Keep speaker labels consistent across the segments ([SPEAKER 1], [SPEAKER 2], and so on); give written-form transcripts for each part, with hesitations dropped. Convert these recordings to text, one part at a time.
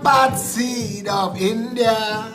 [SPEAKER 1] bad seed of India.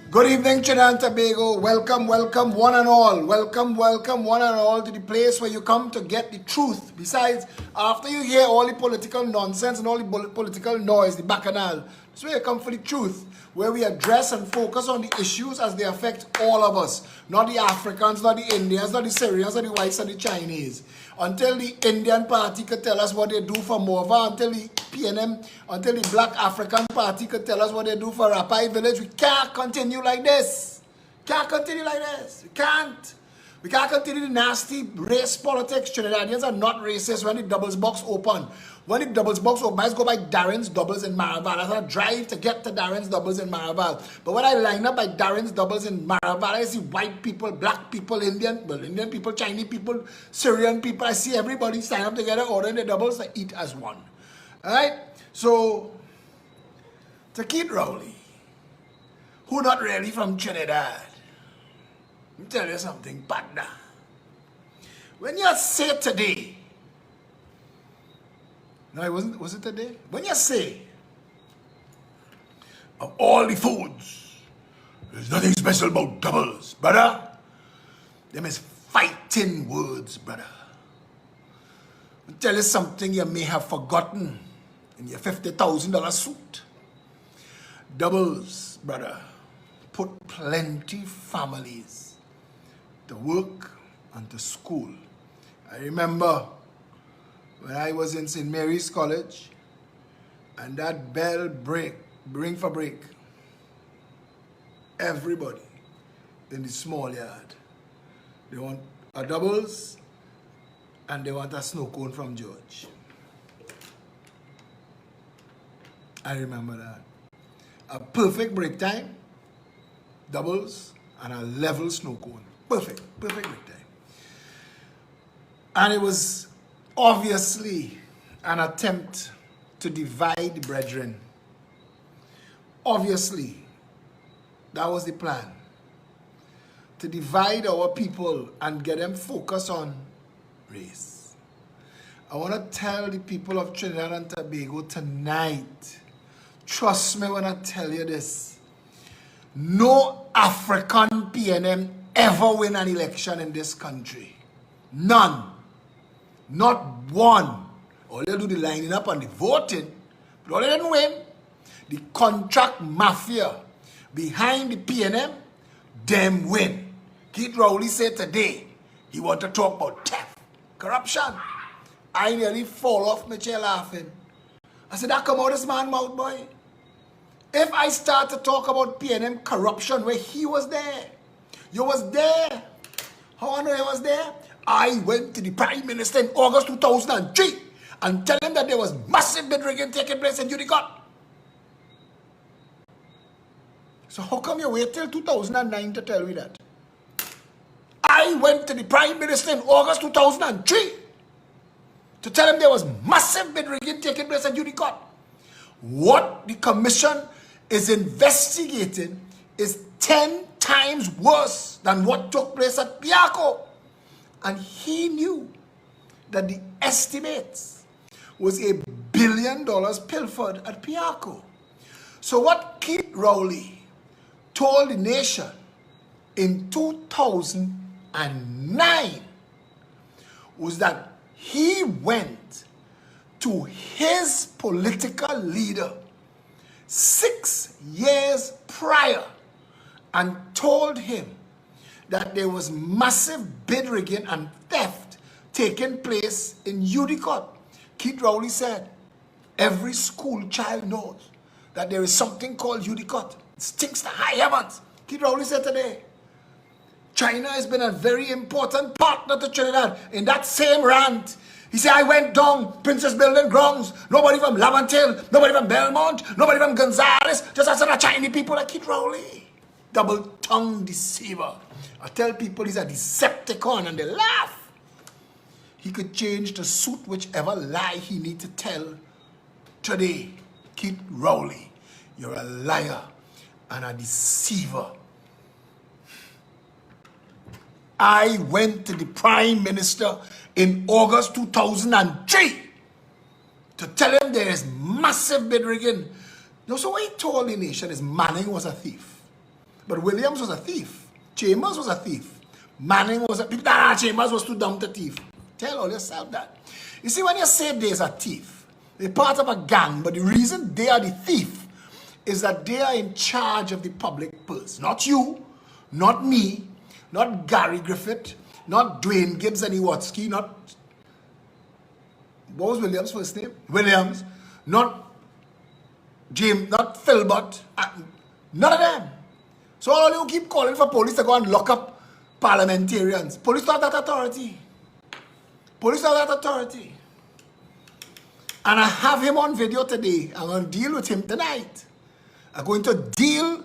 [SPEAKER 1] Good evening, Trinidad and Tobago. Welcome, welcome, one and all. Welcome, welcome, one and all, to the place where you come to get the truth. Besides, after you hear all the political nonsense and all the political noise, the bacchanal, this is where you come for the truth, where we address and focus on the issues as they affect all of us. Not the Africans, not the Indians, not the Syrians, not the whites, or the Chinese. Until the Indian party could tell us what they do for Mova, until the PNM, until the Black African party could tell us what they do for Rapai Village, we can't continue like this. Can't continue like this. We can't. We can't continue the nasty race politics. Trinidadians are not racist when the doubles box open. When the doubles box open, I go by Darren's doubles in Maraval. I drive to get to Darren's doubles in Maraval. But when I line up by Darren's doubles in Maraval, I see white people, black people, Indian people, Chinese people, Syrian people. I see everybody stand up together, ordering the doubles to eat as one. Alright? So, to Keith Rowley, who not really from Trinidad, let me tell you something, partner. When you say today, no, it wasn't, was it today? When you say, of all the foods, there's nothing special about doubles, brother. Them is fighting words, brother. Let me tell you something you may have forgotten in your $50,000 suit. Doubles, brother, put plenty families to work and to school. I remember when I was in St. Mary's College and that bell ring for break, everybody in the small yard, they want a doubles and they want a snow cone from George. I remember that. A perfect break time, doubles, and a level snow cone. Perfect break time. And it was obviously an attempt to divide the brethren. Obviously, that was the plan. To divide our people and get them focused on race. I want to tell the people of Trinidad and Tobago tonight, trust me when I tell you this, no African PNM ever win an election in this country. None. Not one. All they do the lining up and the voting, but all they didn't win. The contract mafia behind the PNM, them win. Keith Rowley said today, he want to talk about theft, corruption. I nearly fall off my chair laughing. I said, that come out this man's mouth, boy. If I start to talk about PNM corruption where he was there, you was there. How I know he was there? I went to the Prime Minister in August 2003 and tell him that there was massive bid rigging taking place in Unicott. So how come you wait till 2009 to tell me that? I went to the Prime Minister in August 2003 to tell him there was massive bid rigging taking place in Unicott. What the commission is investigating is 10 times worse than what took place at Piaco. And he knew that the estimates was $1 billion pilfered at Piaco. So what Keith Rowley told the nation in 2009 was that he went to his political leader 6 years prior and told him that there was massive bid rigging and theft taking place in Unicott. Keith Rowley said, every school child knows that there is something called Unicott. It stinks to high heavens. Keith Rowley said today, China has been a very important partner to Trinidad. In that same rant, he said, I went down Princess Building grounds. Nobody from Laventille, nobody from Belmont, nobody from Gonzales, just as a Chinese people like Keith Rowley. Double-tongued deceiver. I tell people he's a Decepticon and they laugh. He could change to suit whichever lie he need to tell today. Keith Rowley, you're a liar and a deceiver. I went to the Prime Minister in August 2003 to tell him there is massive bid rigging. No, so what he told the nation is Manning was a thief. But Williams was a thief. Chambers was a thief. Manning was a thief. Nah, Chambers was too dumb to thief. Tell all yourself that. You see, when you say there's a thief, they're part of a gang, but the reason they are the thief is that they are in charge of the public purse. Not you, not me, not Gary Griffith, not Dwayne Gibbs and Iwatsky, not... What was Williams' first name? Williams. Not Jim, not Philbert. None of them. So all you keep calling for police to go and lock up parliamentarians. Police don't have that authority. Police don't have that authority. And I have him on video today. I'm going to deal with him tonight. I'm going to deal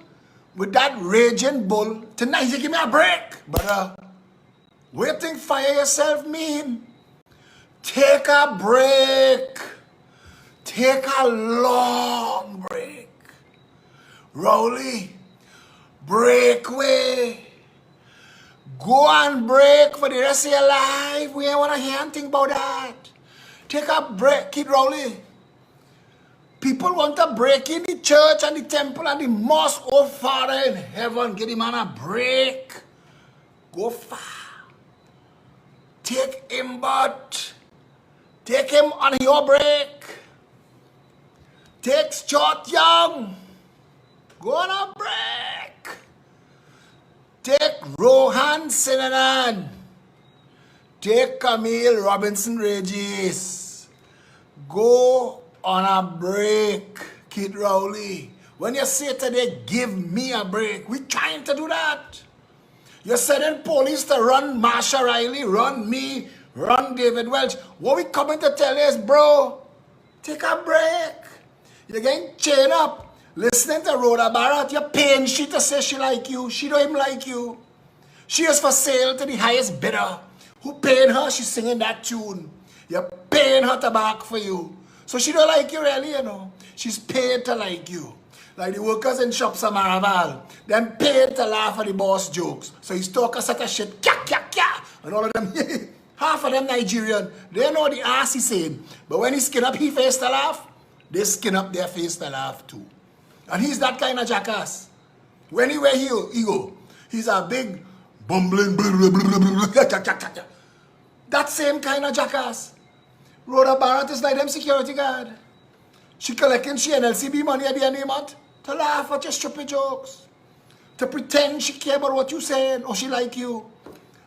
[SPEAKER 1] with that raging bull tonight. You give me a break, brother. Waiting fire yourself mean. Take a break. Take a long break. Rowley, break way. Go and break for the rest of your life. We ain't want to hear anything about that. Take a break, Kid Rowley. People want to break in the church and the temple and the mosque. Oh, Father in heaven, give the man a break. Go far. Take him, but take him on your break. Take Stuart Young. Go on a break. Take Rohan Sinanan. Take Camille Robinson Regis. Go on a break, Kid Rowley. When you say today, give me a break, we're trying to do that. You're sending police to run Marsha Riley, run me, run David Welch. What we coming to tell you is, bro, take a break. You're getting chained up. Listening to Rhoda Barrett, you're paying she to say she like you. She don't even like you. She is for sale to the highest bidder. Who paying her? She's singing that tune. You're paying her to back for you. So she don't like you really, you know. She's paid to like you. Like the workers in shops of Maraval. Them paid to laugh at the boss jokes. So he's talk a set of shit. Kya, kya, kya. And all of them, half of them Nigerian. They know the ass he's saying. But when he skin up his face to laugh, they skin up their face to laugh too. And he's that kind of jackass. When he where he go, he's a big bumbling that same kind of jackass. Rhoda Barrett is like them security guard. She collecting she NLCB money at the end of the month to laugh at your stupid jokes. To pretend she care about what you saying or she like you.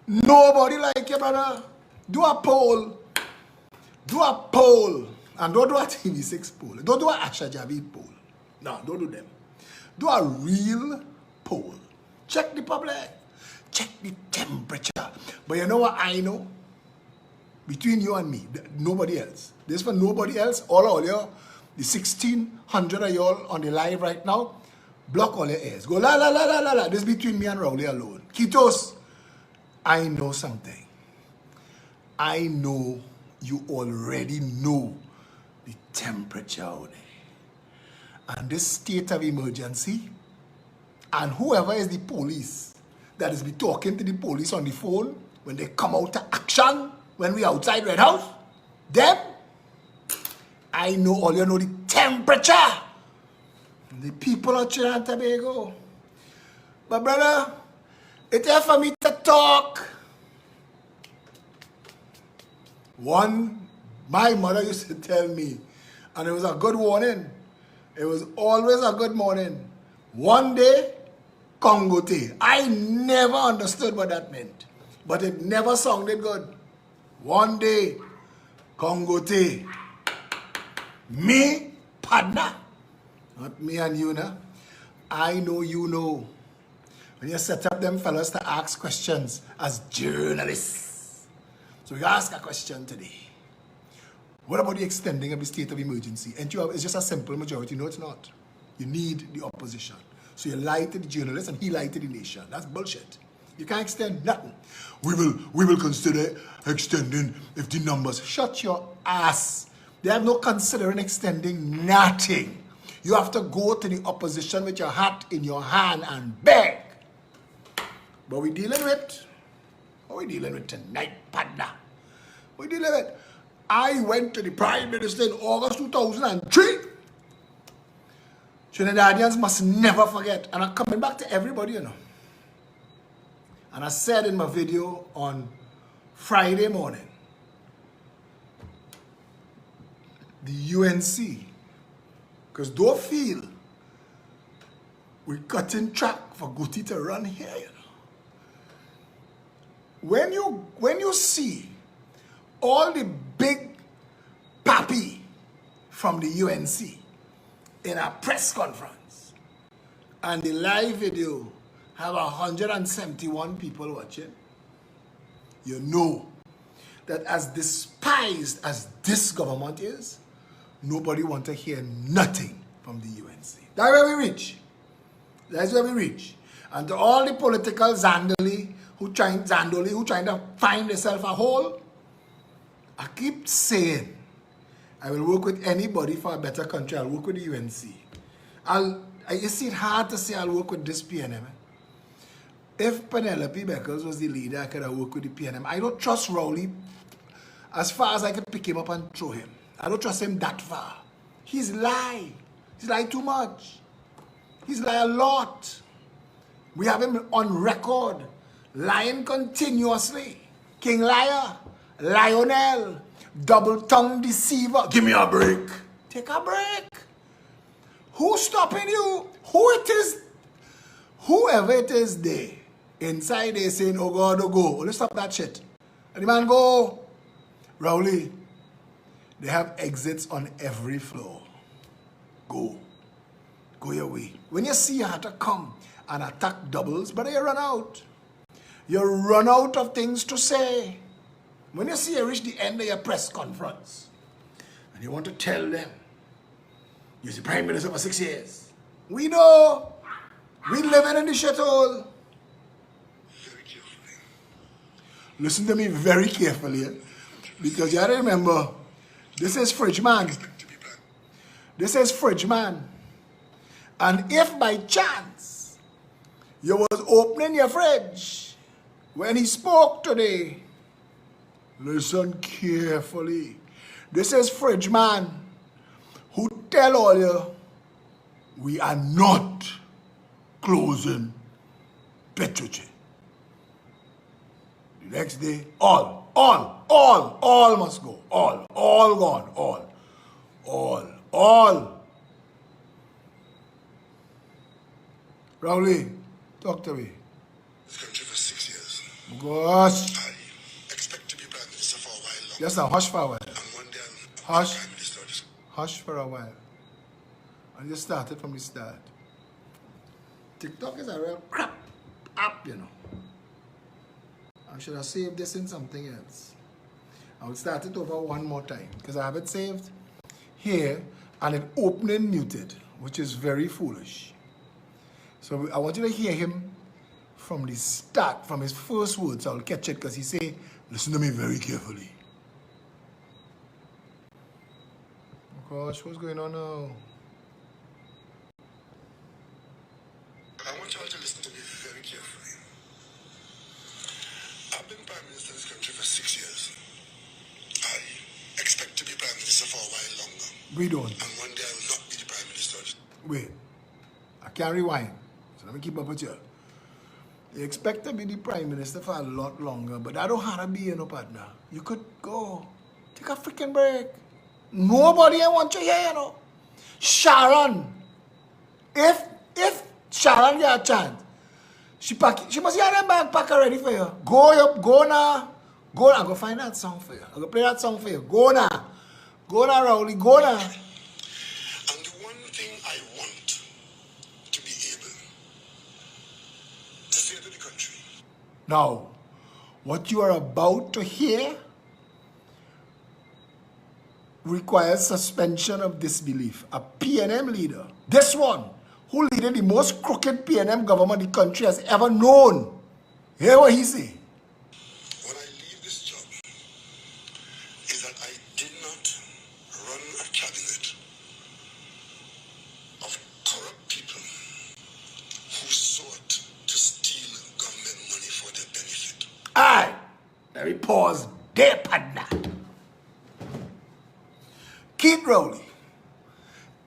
[SPEAKER 1] Nobody like you, brother. Do a poll. Do a poll. And don't do a TV6 poll. Don't do a Asha Javid poll. No, don't do them. Do a real poll. Check the public. Check the temperature. But you know what I know? Between you and me, nobody else. This for nobody else. All you, the 1,600 of y'all on the live right now, block all your ears. Go la la la la la la. This is between me and Rowley alone. Kitos, I know something. I know you already know the temperature out there. And this state of emergency, and whoever is the police that is be talking to the police on the phone when they come out to action, when we outside Red House, them, I know all you know the temperature. The people of Trinidad and Tobago. But brother, it's time for me to talk. My mother used to tell me, and it was a good warning. It was always a good morning. One day, Congote. I never understood what that meant. But it never sounded good. One day, Congote. Me, partner. Not me and you, nah. I know you know. When you set up them fellas to ask questions as journalists. So we ask a question today. What about the extending of the state of emergency? And it's just a simple majority. No, it's not. You need the opposition. So you lie to the journalists and he lied to the nation. That's bullshit. You can't extend nothing. We will consider extending if the numbers. Shut your ass. They have no considering extending nothing. You have to go to the opposition with your hat in your hand and beg. But what we dealing with tonight, partner? What we dealing with? I went to the Prime Minister in August 2003. Trinidadians must never forget. And I'm coming back to everybody, you know. And I said in my video on Friday morning, the UNC, because don't feel we're cutting track for Guti to run here, you know. When you see all the big papi from the UNC in a press conference and the live video have 171 people watching, you know that as despised as this government is, nobody want to hear nothing from the UNC. That's where we reach. That's where we reach. And to all the political Zandoli who trying to find themselves a hole, I keep saying, I will work with anybody for a better country. I'll work with the UNC. You see it hard to say I'll work with this PNM. If Penelope Beckles was the leader, I could have worked with the PNM. I don't trust Rowley as far as I could pick him up and throw him. I don't trust him that far. He's lied. He's lied too much. He's lied a lot. We have him on record, lying continuously. King Liar, Lionel, double-tongued deceiver. Give me a break. Take a break. Who's stopping you? Whoever it is there, inside they saying, oh God, oh go. Let's stop that shit. And the man go, Rowley, they have exits on every floor. Go. Go your way. When you see you have to come and attack doubles, but you run out. You run out of things to say. When you see you reach the end of your press conference, and you want to tell them, you're the Prime Minister for 6 years. We know. We living in the shithole. Listen to me very carefully, because you have to remember, this is Fridge Man. This is Fridge Man. And if by chance you was opening your fridge when he spoke today, listen carefully. This is Fridge Man who tell all you, we are not closing Petroche. The next day, all must go. All gone. All. Rowley, talk to me.
[SPEAKER 2] This country for 6 years.
[SPEAKER 1] Gosh.
[SPEAKER 2] I expect to be Prime Minister for a while long.
[SPEAKER 1] Just now, hush for a while.
[SPEAKER 2] And one day
[SPEAKER 1] Hush.
[SPEAKER 2] Prime Minister.
[SPEAKER 1] Hush for a while. I just started from the start. TikTok is a real crap app, you know. I should have saved this in something else. I will start it over one more time because I have it saved here and it opening muted, which is very foolish. So I want you to hear him from the start, from his first words. I'll catch it because he say, listen to me very carefully. Oh gosh, what's going on now?
[SPEAKER 2] I want you all to listen to me very carefully. I've been Prime Minister of this country for 6 years. I expect to be Prime Minister for a while longer.
[SPEAKER 1] We don't.
[SPEAKER 2] And one day I will not be the Prime Minister.
[SPEAKER 1] Wait, I can't rewind. So let me keep up with you. You expect to be the Prime Minister for a lot longer, but I don't have to be, you know, partner. You could go. Take a freaking break. Nobody want you here, you know. Sharon. If Sharon get a chance, she must have them backpack ready for you. Go now. Go find that song for you. I'm gonna play that song for you. Go now, Rowley. Go now.
[SPEAKER 2] And the one thing I want to be able to say to the country.
[SPEAKER 1] Now, what you are about to hear requires suspension of disbelief. A PNM leader, this one, who leaded the most crooked PNM government the country has ever known. Hear what he say.
[SPEAKER 2] When I leave this job, is that I did not run a cabinet of corrupt people who sought to steal government money for their benefit.
[SPEAKER 1] Aye, let me pause there, partner. Keith Rowley,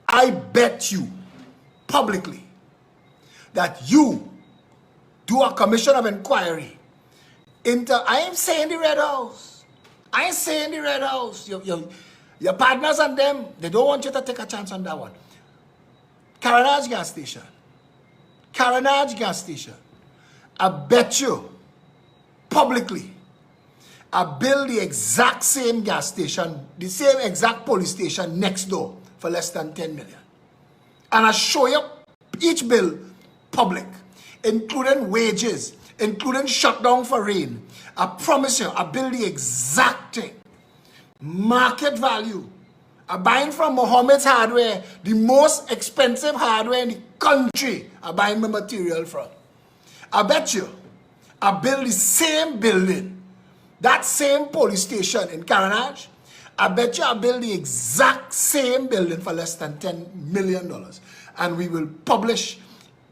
[SPEAKER 1] I bet you publicly that you do a commission of inquiry into, I ain't saying the Red House. I ain't saying the Red House. Your partners and them, they don't want you to take a chance on that one. Carnage gas station. Carnage gas station. I bet you publicly, I build the exact same gas station, the same exact police station next door for less than 10 million. And I show you each bill public, including wages, including shutdown for rain. I promise you, I build the exact thing. Market value. I'm buying from Mohammed's Hardware, the most expensive hardware in the country. I'm buying my material from. I bet you, I build the same building, that same police station in Carnage. I bet you I build the exact same building for less than $10 million. And we will publish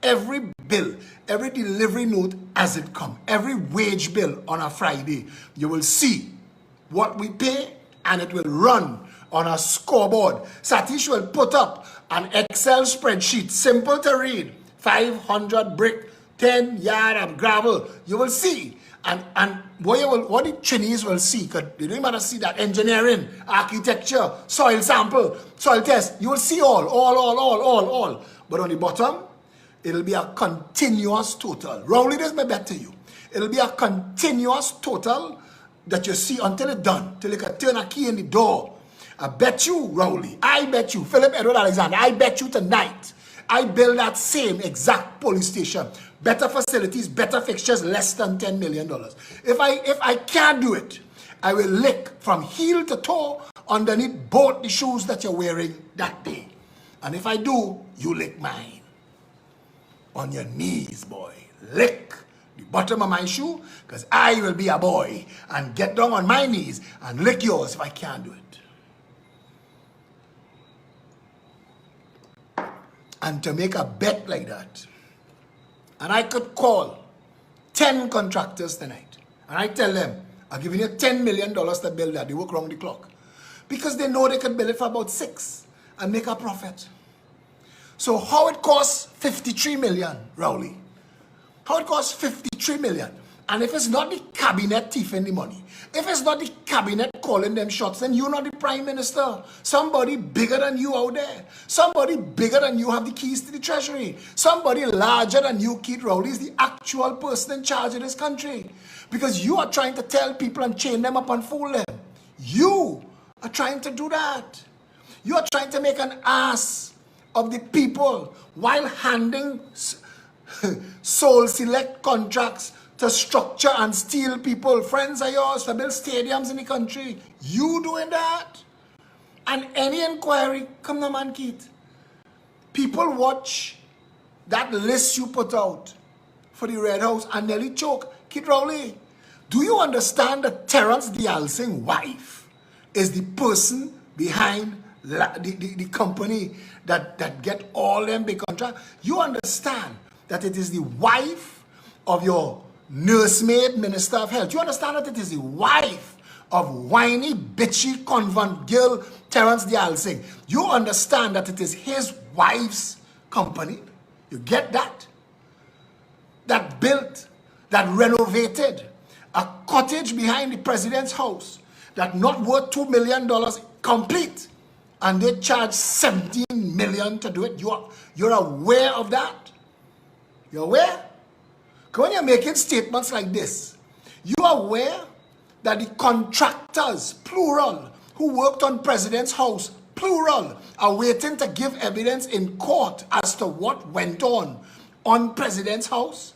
[SPEAKER 1] every bill, every delivery note as it comes, every wage bill on a Friday. You will see what we pay and it will run on a scoreboard. Satish will put up an Excel spreadsheet, simple to read, 500 brick, 10 yard of gravel. You will see. And what the Chinese will see, because they don't even see that engineering, architecture, soil sample, soil test. You will see all. But on the bottom, it'll be a continuous total. Rowley, this may bet to you. It'll be a continuous total that you see until it's done, till you can turn a key in the door. I bet you, Rowley, I bet you, Philip Edward Alexander, I bet you tonight, I build that same exact police station. Better facilities, better fixtures, less than $10 million. If I can't do it, I will lick from heel to toe underneath both the shoes that you're wearing that day. And if I do, you lick mine. On your knees, boy. Lick the bottom of my shoe, because I will be a boy and get down on my knees and lick yours if I can't do it. And to make a bet like that, and I could call 10 contractors tonight, and I tell them, I'm giving you $10 million to build that. They work around the clock. Because they know they could build it for about 6 and make a profit. So how it costs 53 million, Rowley? How it costs 53 million? And if it's not the cabinet thieving the money, if it's not the cabinet calling them shots, then you're not the prime minister. Somebody bigger than you out there. Somebody bigger than you have the keys to the treasury. Somebody larger than you, Keith Rowley, is the actual person in charge of this country. Because you are trying to tell people and chain them up and fool them. You are trying to do that. You are trying to make an ass of the people while handing soul select contracts to structure and steal people, friends of yours, to build stadiums in the country. You doing that? And any inquiry, come on, man, Keith. People watch that list you put out for the Red House and nearly choke. Keith Rowley, do you understand that Terence Dialsing's wife is the person behind the company that get all them big contracts? You understand that it is the wife of your nursemaid minister of health. You understand that it is the wife of whiny, bitchy convent girl Terence Dialsing. You understand that it is his wife's company. You get that? That built, that renovated a cottage behind the president's house that not worth $2 million complete. And they charge $17 million to do it. You're aware of that? You're aware? When you're making statements like this, you are aware that the contractors, plural, who worked on President's house, plural, are waiting to give evidence in court as to what went on President's house?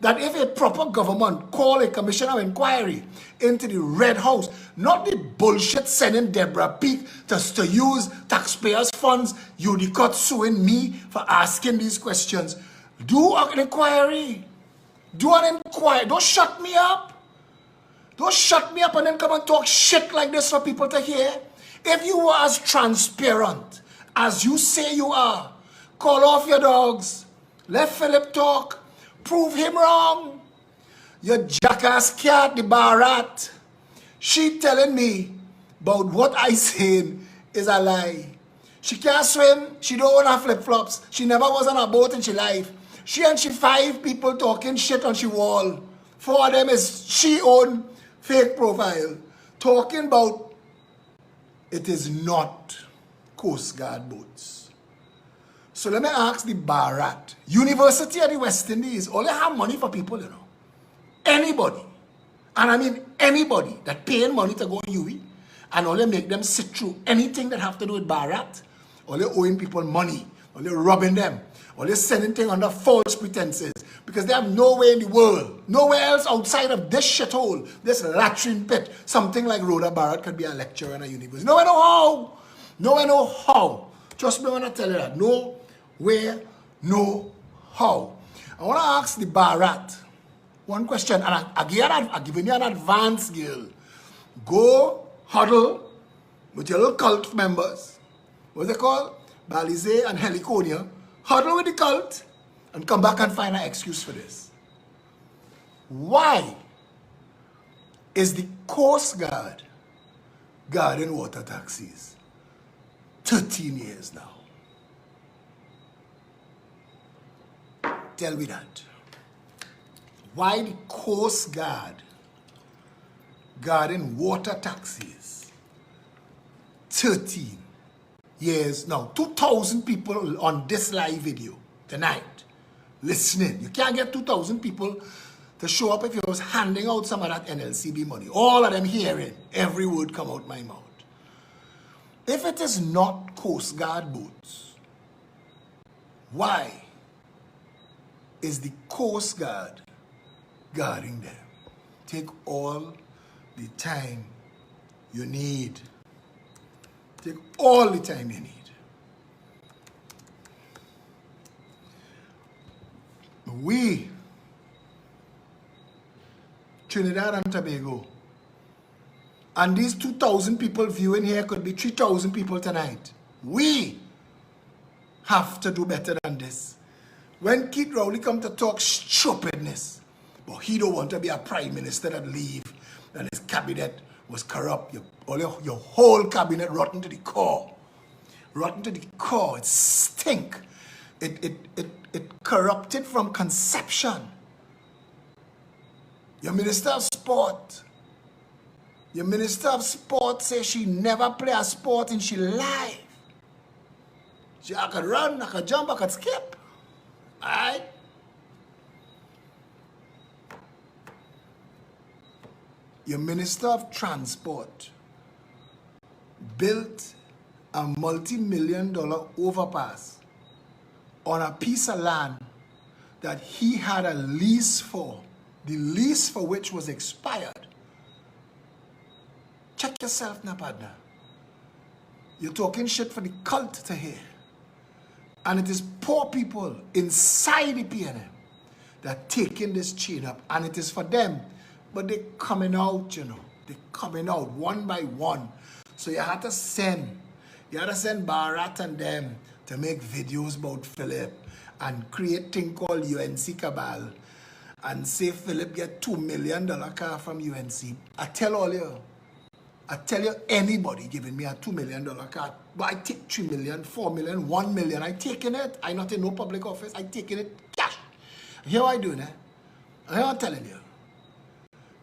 [SPEAKER 1] That if a proper government call a commission of inquiry into the Red House, not the bullshit sending Deborah Peak to use taxpayers' funds, you the cut suing me for asking these questions. Do an inquiry. Do an inquiry. Don't shut me up. Don't shut me up and then come and talk shit like this for people to hear. If you were as transparent as you say you are, call off your dogs. Let Philip talk. Prove him wrong. Your jackass cat, the bar rat. She telling me about what I saying is a lie. She can't swim. She don't own her flip-flops. She never was on a boat in she life. She and she 5 people talking shit on she wall. 4 of them is she own fake profile. Talking about it is not Coast Guard boats. So let me ask the Barat. University of the West Indies only have money for people, you know. Anybody. And I mean anybody that paying money to go to UE and only make them sit through anything that have to do with Barat, only owing people money, only robbing them, only sending things under false pretenses, because they have nowhere in the world, nowhere else outside of this shithole, this latrine pit, something like Rhoda Barrett could be a lecturer in a university. Nowhere know how. Nowhere know how. Trust me when I tell you that. Nowhere know how. I want to ask the Barat one question, and I'm giving you an advance, girl. Go huddle with your little cult members. What's it called? Balize and Heliconia. Huddle with the cult and come back and find an excuse for this. Why is the Coast Guard guarding water taxis 13 years now? Tell me that. Why the Coast Guard guarding water taxis 13 years now? 2,000 people on this live video tonight listening. You can't get 2,000 people to show up if you was handing out some of that NLCB money. All of them hearing every word come out my mouth. If it is not Coast Guard boats, why is the Coast Guard guarding them? Take all the time you need. Take all the time you need. We, Trinidad and Tobago, and these 2,000 people viewing here could be 3,000 people tonight. We have to do better than this. When Keith Rowley come to talk stupidness, but he don't want to be a prime minister that leave and his cabinet was corrupt. Your whole cabinet rotten to the core. Rotten to the core. It stink. It corrupted from conception. Your Minister of Sport. Your Minister of Sport says she never play a sport in she life. I could run, I could jump, I could skip. Alright? Your Minister of Transport built a multi-million-dollar overpass on a piece of land that he had a lease for, the lease for which was expired. Check yourself now, partner. You're talking shit for the cult to hear. And it is poor people inside the PNM that are taking this chain up. And it is for them. But they're coming out, you know. They're coming out one by one. So you had to send Bharat and them to make videos about Philip and create thing called UNC Cabal and say Philip get $2 million car from UNC. I tell you, anybody giving me a $2 million car, but I take 3 million, 4 million, 1 million. I taking it. I not in no public office. I taking it cash. Here I doing it. I'm telling you.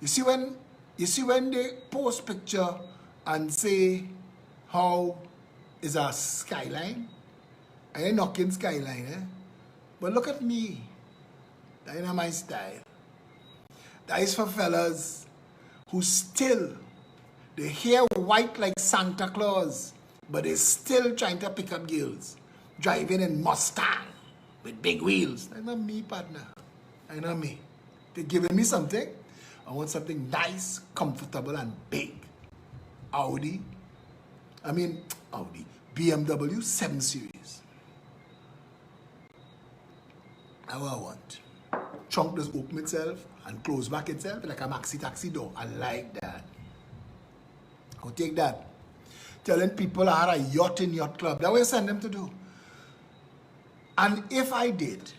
[SPEAKER 1] You see when they post picture and say how is our skyline? I ain't knocking skyline, eh? But look at me. That ain't my style. That is for fellas who still, they hair white like Santa Claus, but they still trying to pick up girls. Driving in Mustang with big wheels. That's not me, partner. That's not me. They're giving me something. I want something nice, comfortable, and big. Audi, BMW 7 Series. How I want. Trunk does open itself and close back itself like a maxi taxi door. I like that. I'll take that. Telling people I had a yacht in yacht club. That's what I send them to do. And if I did,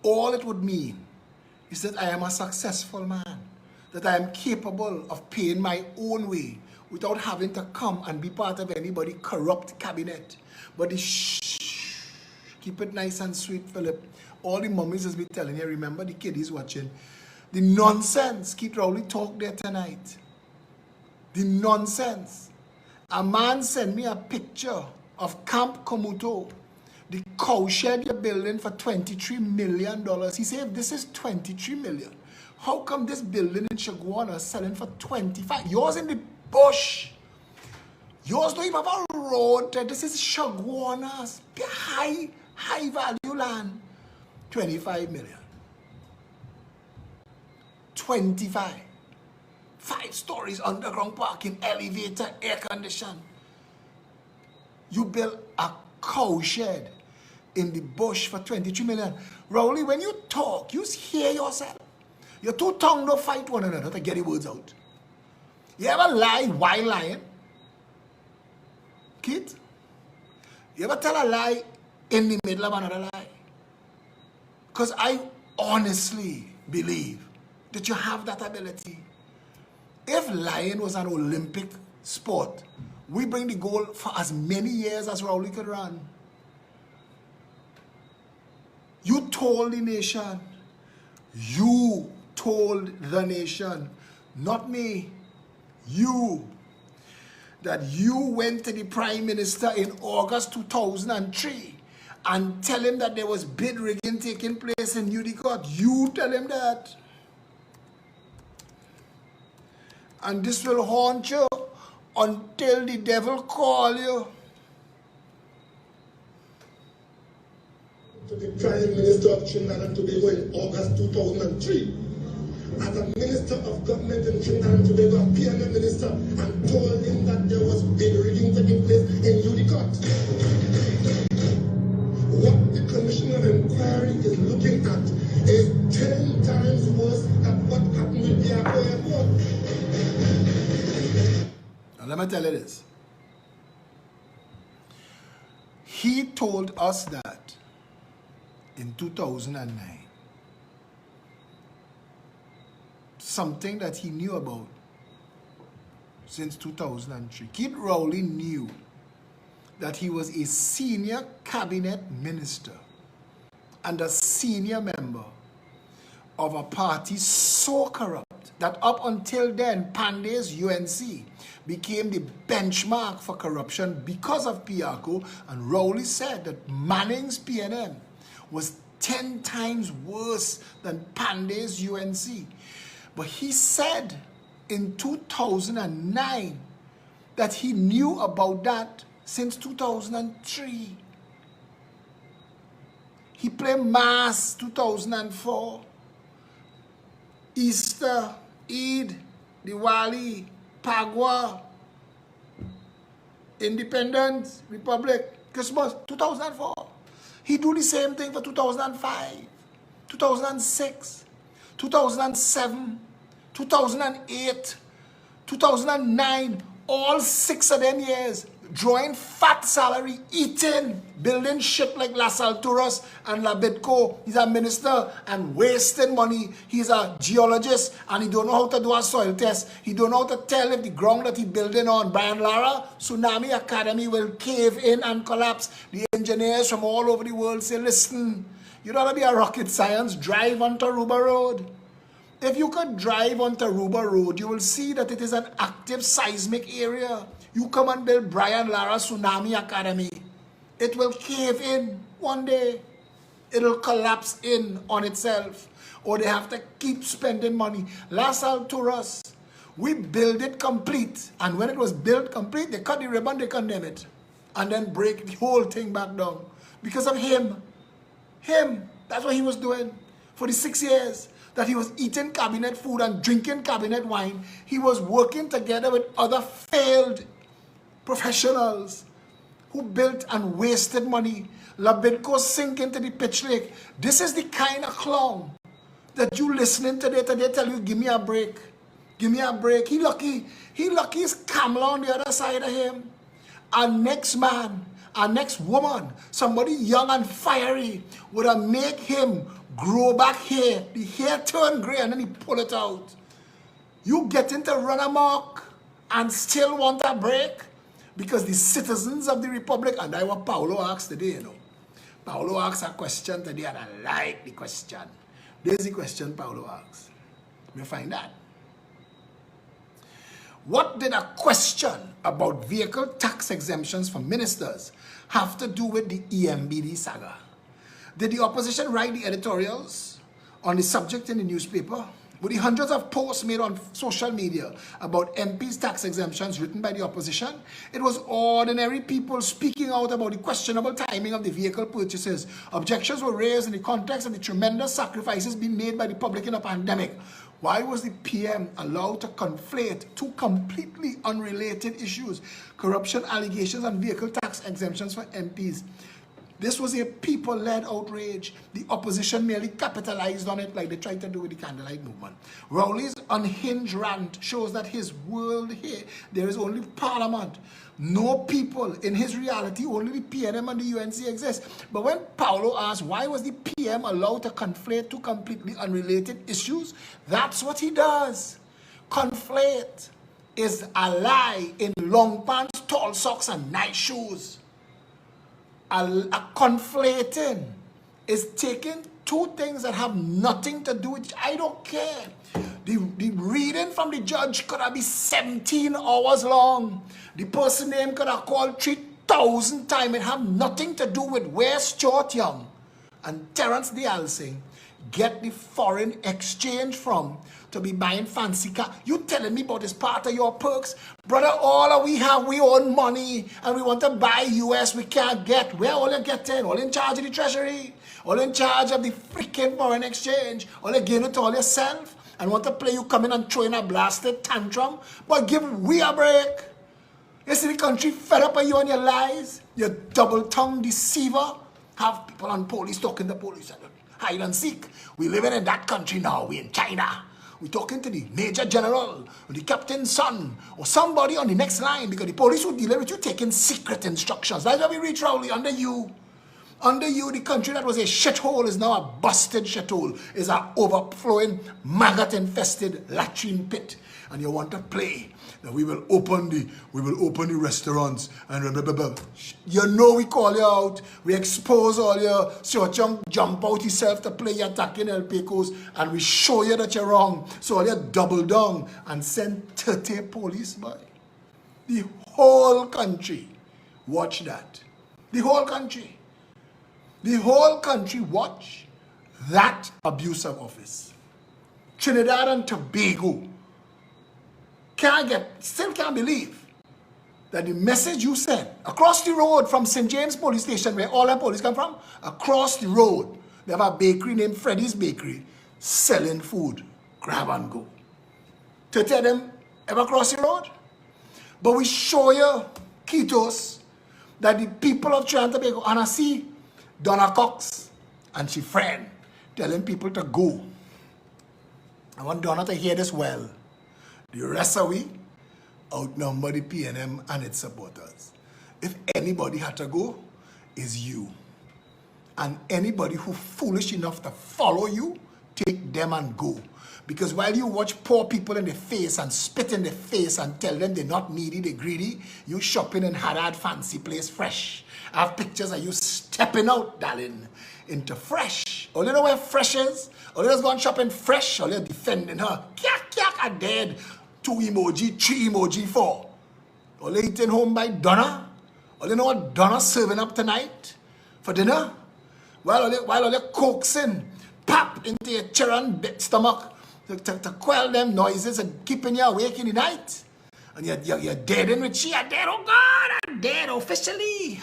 [SPEAKER 1] all it would mean is that I am a successful man. That I am capable of paying my own way without having to come and be part of anybody corrupt cabinet. But the keep it nice and sweet, Philip. All the mummies has been telling you, remember the kiddies watching. The nonsense, Keith Rowley talked there tonight. The nonsense. A man sent me a picture of Camp Komuto, the cowshed you're building for $23 million. He said, if this is $23 million, how come this building in Shagwana is selling for 25? Yours in the bush. Yours don't even have a road. This is Shagwana's high value land. 25 million. 25. 5 stories, underground parking, elevator, air condition. You build a cowshed in the bush for 23 million. Rowley, when you talk, you hear yourself. Your two tongues don't fight one another to get the words out. You ever lie while lying? Kid? You ever tell a lie in the middle of another lie? Because I honestly believe that you have that ability. If lying was an Olympic sport, we bring the goal for as many years as Rowley could run. You told the nation. You told the nation, not me, you, that you went to the Prime Minister in August 2003 and tell him that there was bid rigging taking place in Unicott. You tell him that. And this will haunt you until the devil call you.
[SPEAKER 2] To the Prime Minister of Trinidad and Tobago in August 2003. As a Minister of Government in Trinidad and Tobago, a PNM Minister, and told him that there was bid rigging taking place in Unicott. What the Commission of Inquiry is looking at is 10 times worse than what happened with the Airport.
[SPEAKER 1] And let me tell you this. He told us that in 2009, something that he knew about since 2003. Keith Rowley knew that he was a senior cabinet minister and a senior member of a party so corrupt that up until then, Pandey's UNC became the benchmark for corruption because of Piarco, and Rowley said that Manning's PNM was 10 times worse than Pandey's UNC. But he said in 2009 that he knew about that since 2003. He played Mass 2004, Easter, Eid, Diwali, Pagwa, Independence, Republic, Christmas, 2004. He do the same thing for 2005, 2006, 2007, 2008, 2009, all 6 of them years, drawing fat salary, eating, building shit like Las Alturas and La Bitco. He's a minister and wasting money. He's a geologist and he don't know how to do a soil test. He don't know how to tell if the ground that he building on, Brian Lara, Tsunami Academy will cave in and collapse. The engineers from all over the world say, listen, you don't have to be a rocket science, drive onto Ruba Road. If you could drive onto Ruba Road, you will see that it is an active seismic area. You come and build Brian Lara Tsunami Academy. It will cave in one day. It'll collapse in on itself. Or they have to keep spending money. Las Alturas, we build it complete. And when it was built complete, they cut the ribbon, they condemn it. And then break the whole thing back down. Because of him. Him. That's what he was doing for the 6 years that he was eating cabinet food and drinking cabinet wine. He was working together with other failed professionals who built and wasted money. Labitco sink into the pitch lake. This is the kind of clown that you listening today tell you, give me a break. Give me a break. He lucky is Kamala on the other side of him. Our next man, our next woman, somebody young and fiery would have make him grow back hair. The hair turn gray and then he pull it out. You get into run amok and still want a break because the citizens of the Republic, and that's what Paulo asked today, you know. Paulo asked a question today, and I like the question. There's the question Paulo asked. Let me find that. What did a question about vehicle tax exemptions for ministers have to do with the EMBD saga? Did the opposition write the editorials on the subject in the newspaper? Were the hundreds of posts made on social media about MPs' tax exemptions written by the opposition? It was ordinary people speaking out about the questionable timing of the vehicle purchases. Objections were raised in the context of the tremendous sacrifices being made by the public in a pandemic. Why was the PM allowed to conflate two completely unrelated issues, corruption allegations and vehicle tax exemptions for MPs? This was a people-led outrage. The opposition merely capitalized on it like they tried to do with the candlelight movement. Rowley's unhinged rant shows that his world here, there is only Parliament. No people. In his reality, only the PNM and the UNC exist. But when Paulo asked why was the PM allowed to conflate two completely unrelated issues, that's what he does. Conflate is a lie in long pants, tall socks, and nice shoes. A conflating is taking two things that have nothing to do with, I don't care. The reading from the judge could have been 17 hours long. The person name could have called 3,000 times. It have nothing to do with where Stuart Young and Terence D'Alsing get the foreign exchange from to be buying fancy car. You telling me about this part of your perks? Brother, all we have, we own money and we want to buy US, we can't get. Where all you getting? All in charge of the treasury, all in charge of the freaking foreign exchange, all you gain it all yourself and want to play you come in and throw in a blasted tantrum. But give we a break. You see the country fed up of you and your lies, you double-tongued deceiver. Have people on police talking to police and hide and seek. We living in that country now, we in China. We're talking to the Major General, or the Captain's son, or somebody on the next line, because the police will deal with you taking secret instructions. That's why we reach Rowley under you. Under you, the country that was a shithole is now a busted shithole, is an overflowing, maggot-infested latrine pit. And you want to play that we will open the restaurants and blah, blah, blah. You know we call you out, we expose all your short jump out yourself to play your attacking El Pecos, and we show you that you're wrong. So all you double down and send 30 police by. The whole country watch that. The whole country. The whole country watch that abuse of office. Trinidad and Tobago still can't believe that the message you sent across the road from St. James police station, where all our police come from, across the road, they have a bakery named Freddy's Bakery selling food, grab and go. 30 of them ever cross the road? But we show you, Kitos, that the people of Trinidad and Tobago, and I see Donna Cox and she friend telling people to go. I want Donna to hear this well. The rest of we outnumber the PNM and its supporters. If anybody had to go, is you. And anybody who foolish enough to follow you, take them and go. Because while you watch poor people in the face and spit in the face and tell them they're not needy, they're greedy, you shopping in Haddad fancy place fresh. I have pictures of you stepping out, darling, into fresh. All you know where fresh is? All you just going shopping fresh, all you're defending her. Kyak, I dead. 2 emoji, 3 emoji, 4. All you eating home by Donna? All you know what Donna's serving up tonight for dinner? While all you coaxing, pop into your children's stomach to quell them noises and keeping you awake in the night. And you're dead in with she, you're dead, oh God, I'm dead officially.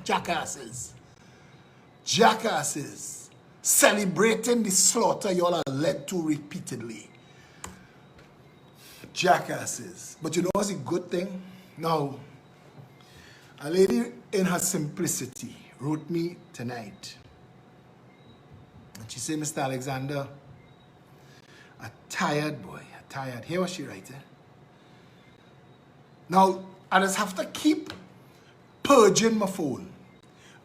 [SPEAKER 1] Jackasses. Jackasses. Celebrating the slaughter you all are led to repeatedly. Jackasses. But you know what's a good thing? Now, a lady in her simplicity wrote me tonight. And she said, Mr. Alexander, a tired boy, a tired. Hear what she writes. Now, I just have to keep purging my phone.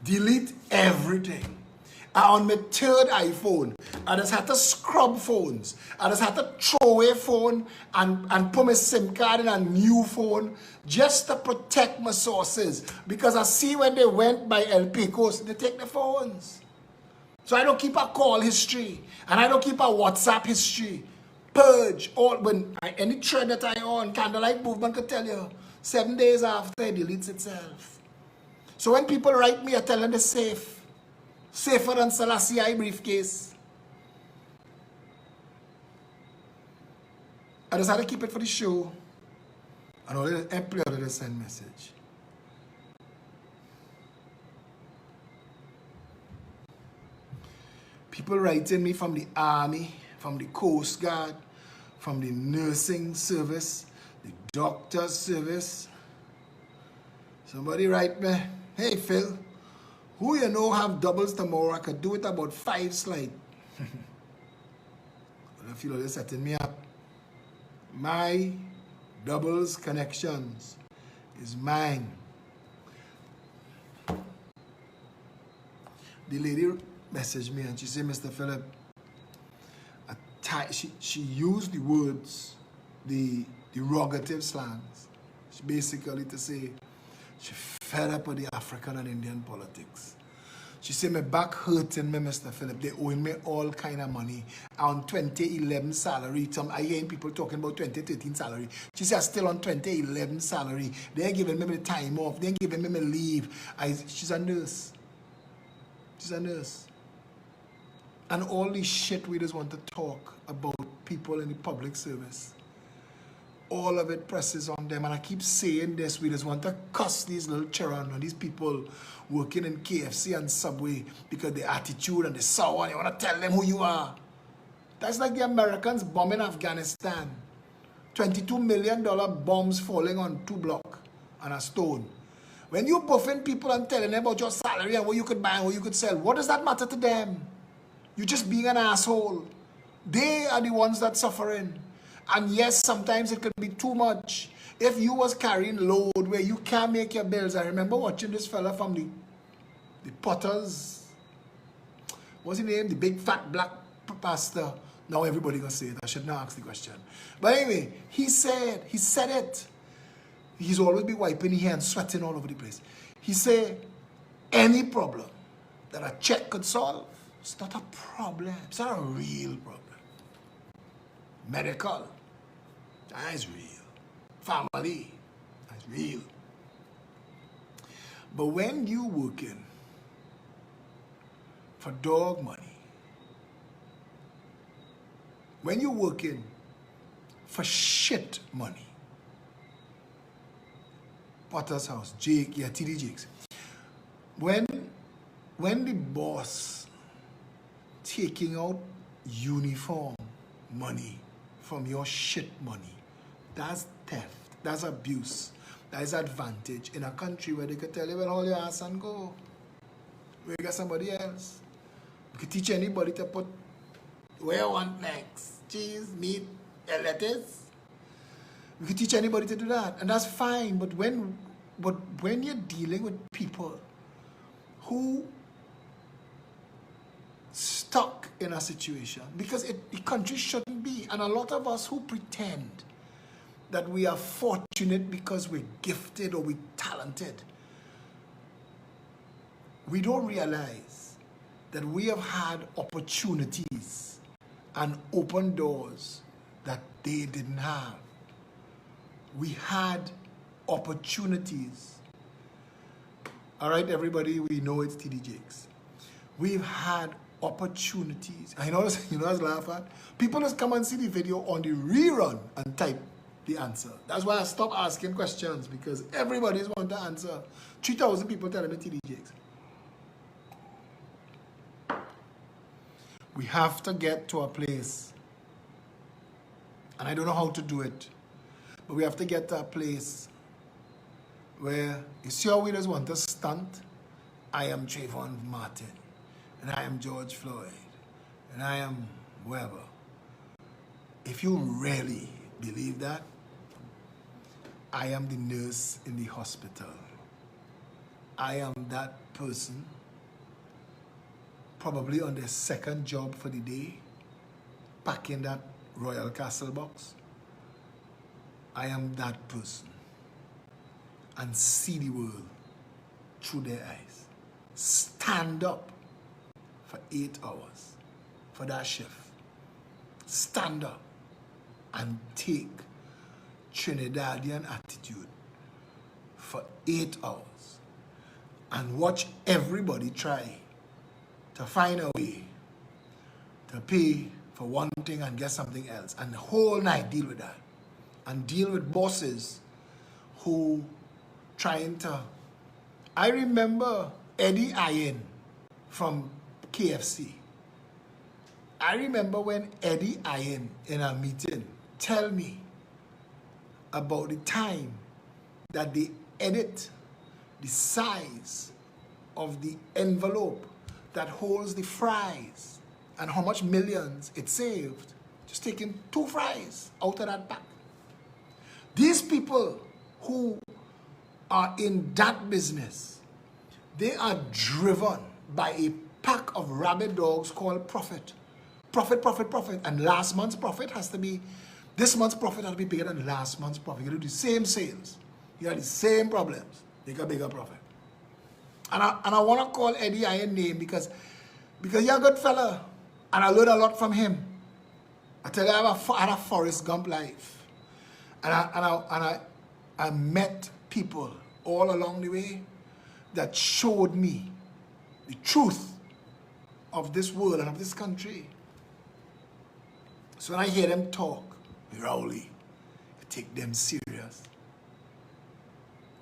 [SPEAKER 1] Delete everything. On my third iPhone, I just had to scrub phones. I just had to throw away phone and put my SIM card in a new phone just to protect my sources. Because I see when they went by El Picos, they take the phones. So I don't keep a call history. And I don't keep a WhatsApp history. Purge all when any thread that I on, Candlelight Movement could tell you, 7 days after it deletes itself. So when people write me, I tell them they're safe. Safer than Selassie briefcase. I just had to keep it for the show. And all the employer to send message. People writing me from the army, from the Coast Guard, from the nursing service, the doctor's service. Somebody write me, hey Phil, who you know have doubles tomorrow? I could do it about 5 slides. I feel like they're setting me up. My doubles connections is mine. The lady messaged me and she said, Mr. Philip, she used the words, the derogative slangs. She basically to say, she fed up with the African and Indian politics. She said, my back hurting me, Mr. Philip. They owing me all kind of money. On 2011 salary. I hear people talking about 2013 salary. She said, I'm still on 2011 salary. They're giving me the time off. They're giving me my leave. She's a nurse. She's a nurse. And all this shit we just want to talk about people in the public service. All of it presses on them. And I keep saying this, we just want to cuss these little children and these people working in KFC and Subway because their attitude and the sour, you want to tell them who you are. That's like the Americans bombing Afghanistan. $22 million bombs falling on 2 blocks and a stone. When you buffing people and telling them about your salary and what you could buy and what you could sell, what does that matter to them? You're just being an asshole. They are the ones that suffering. And yes, sometimes it could be too much. If you was carrying load where you can't make your bills. I remember watching this fella from the Potters. What's his name? The big fat black pastor. Now everybody gonna say it. I should not ask the question. But anyway, he said it. He's always be wiping his hands, sweating all over the place. He said, any problem that a check could solve, it's not a problem. It's not a real problem. Medical, that's real. Family, that's real. But when you working for dog money, when you working for shit money, Potter's house, Jake, yeah, TD Jakes. When the boss taking out uniform money from your shit money, that's theft, that's abuse, that is advantage in a country where they could tell you, well, hold your ass and go. We got somebody else. We could teach anybody to put where you want next, cheese, meat, lettuce. We could teach anybody to do that, and that's fine. But when you're dealing with people who stuck in a situation, because the country shouldn't be, and a lot of us who pretend that we are fortunate because we're gifted or we're talented, we don't realize that we have had opportunities and open doors that they didn't have. We had opportunities. All right, everybody, we know it's TD Jakes. We've had opportunities. I know what's laugh at? People just come and see the video on the rerun and type the answer. That's why I stopped asking questions, because everybody's want to answer. 3,000 people telling me TD Jakes. We have to get to a place, and I don't know how to do it, but we have to get to a place where, you see how we just want to stunt? I am Trayvon Martin, and I am George Floyd, and I am whoever. If you really believe that, I am the nurse in the hospital. I am that person probably on their second job for the day, packing that Royal Castle box. I am that person, and see the world through their eyes. Stand up for 8 hours for that shift. Stand up and take Trinidadian attitude for 8 hours and watch everybody try to find a way to pay for one thing and get something else, and the whole night deal with that, and deal with bosses who trying to... I remember Eddie Iron from KFC. I remember when Eddie Iron in a meeting tell me about the time that they edit the size of the envelope that holds the fries and how much millions it saved just taking 2 fries out of that pack. These people who are in that business, they are driven by a pack of rabid dogs called profit. Profit, profit, profit. And last month's profit has to be, this month's profit has to be bigger than last month's profit. You do the same sales. You have the same problems. Make a bigger profit. And I want to call Eddie Iron name because you're a good fella. And I learned a lot from him. I tell you, I had a Forrest Gump life. And I met people all along the way that showed me the truth of this world and of this country. So when I hear them talk, Rowley, you take them serious.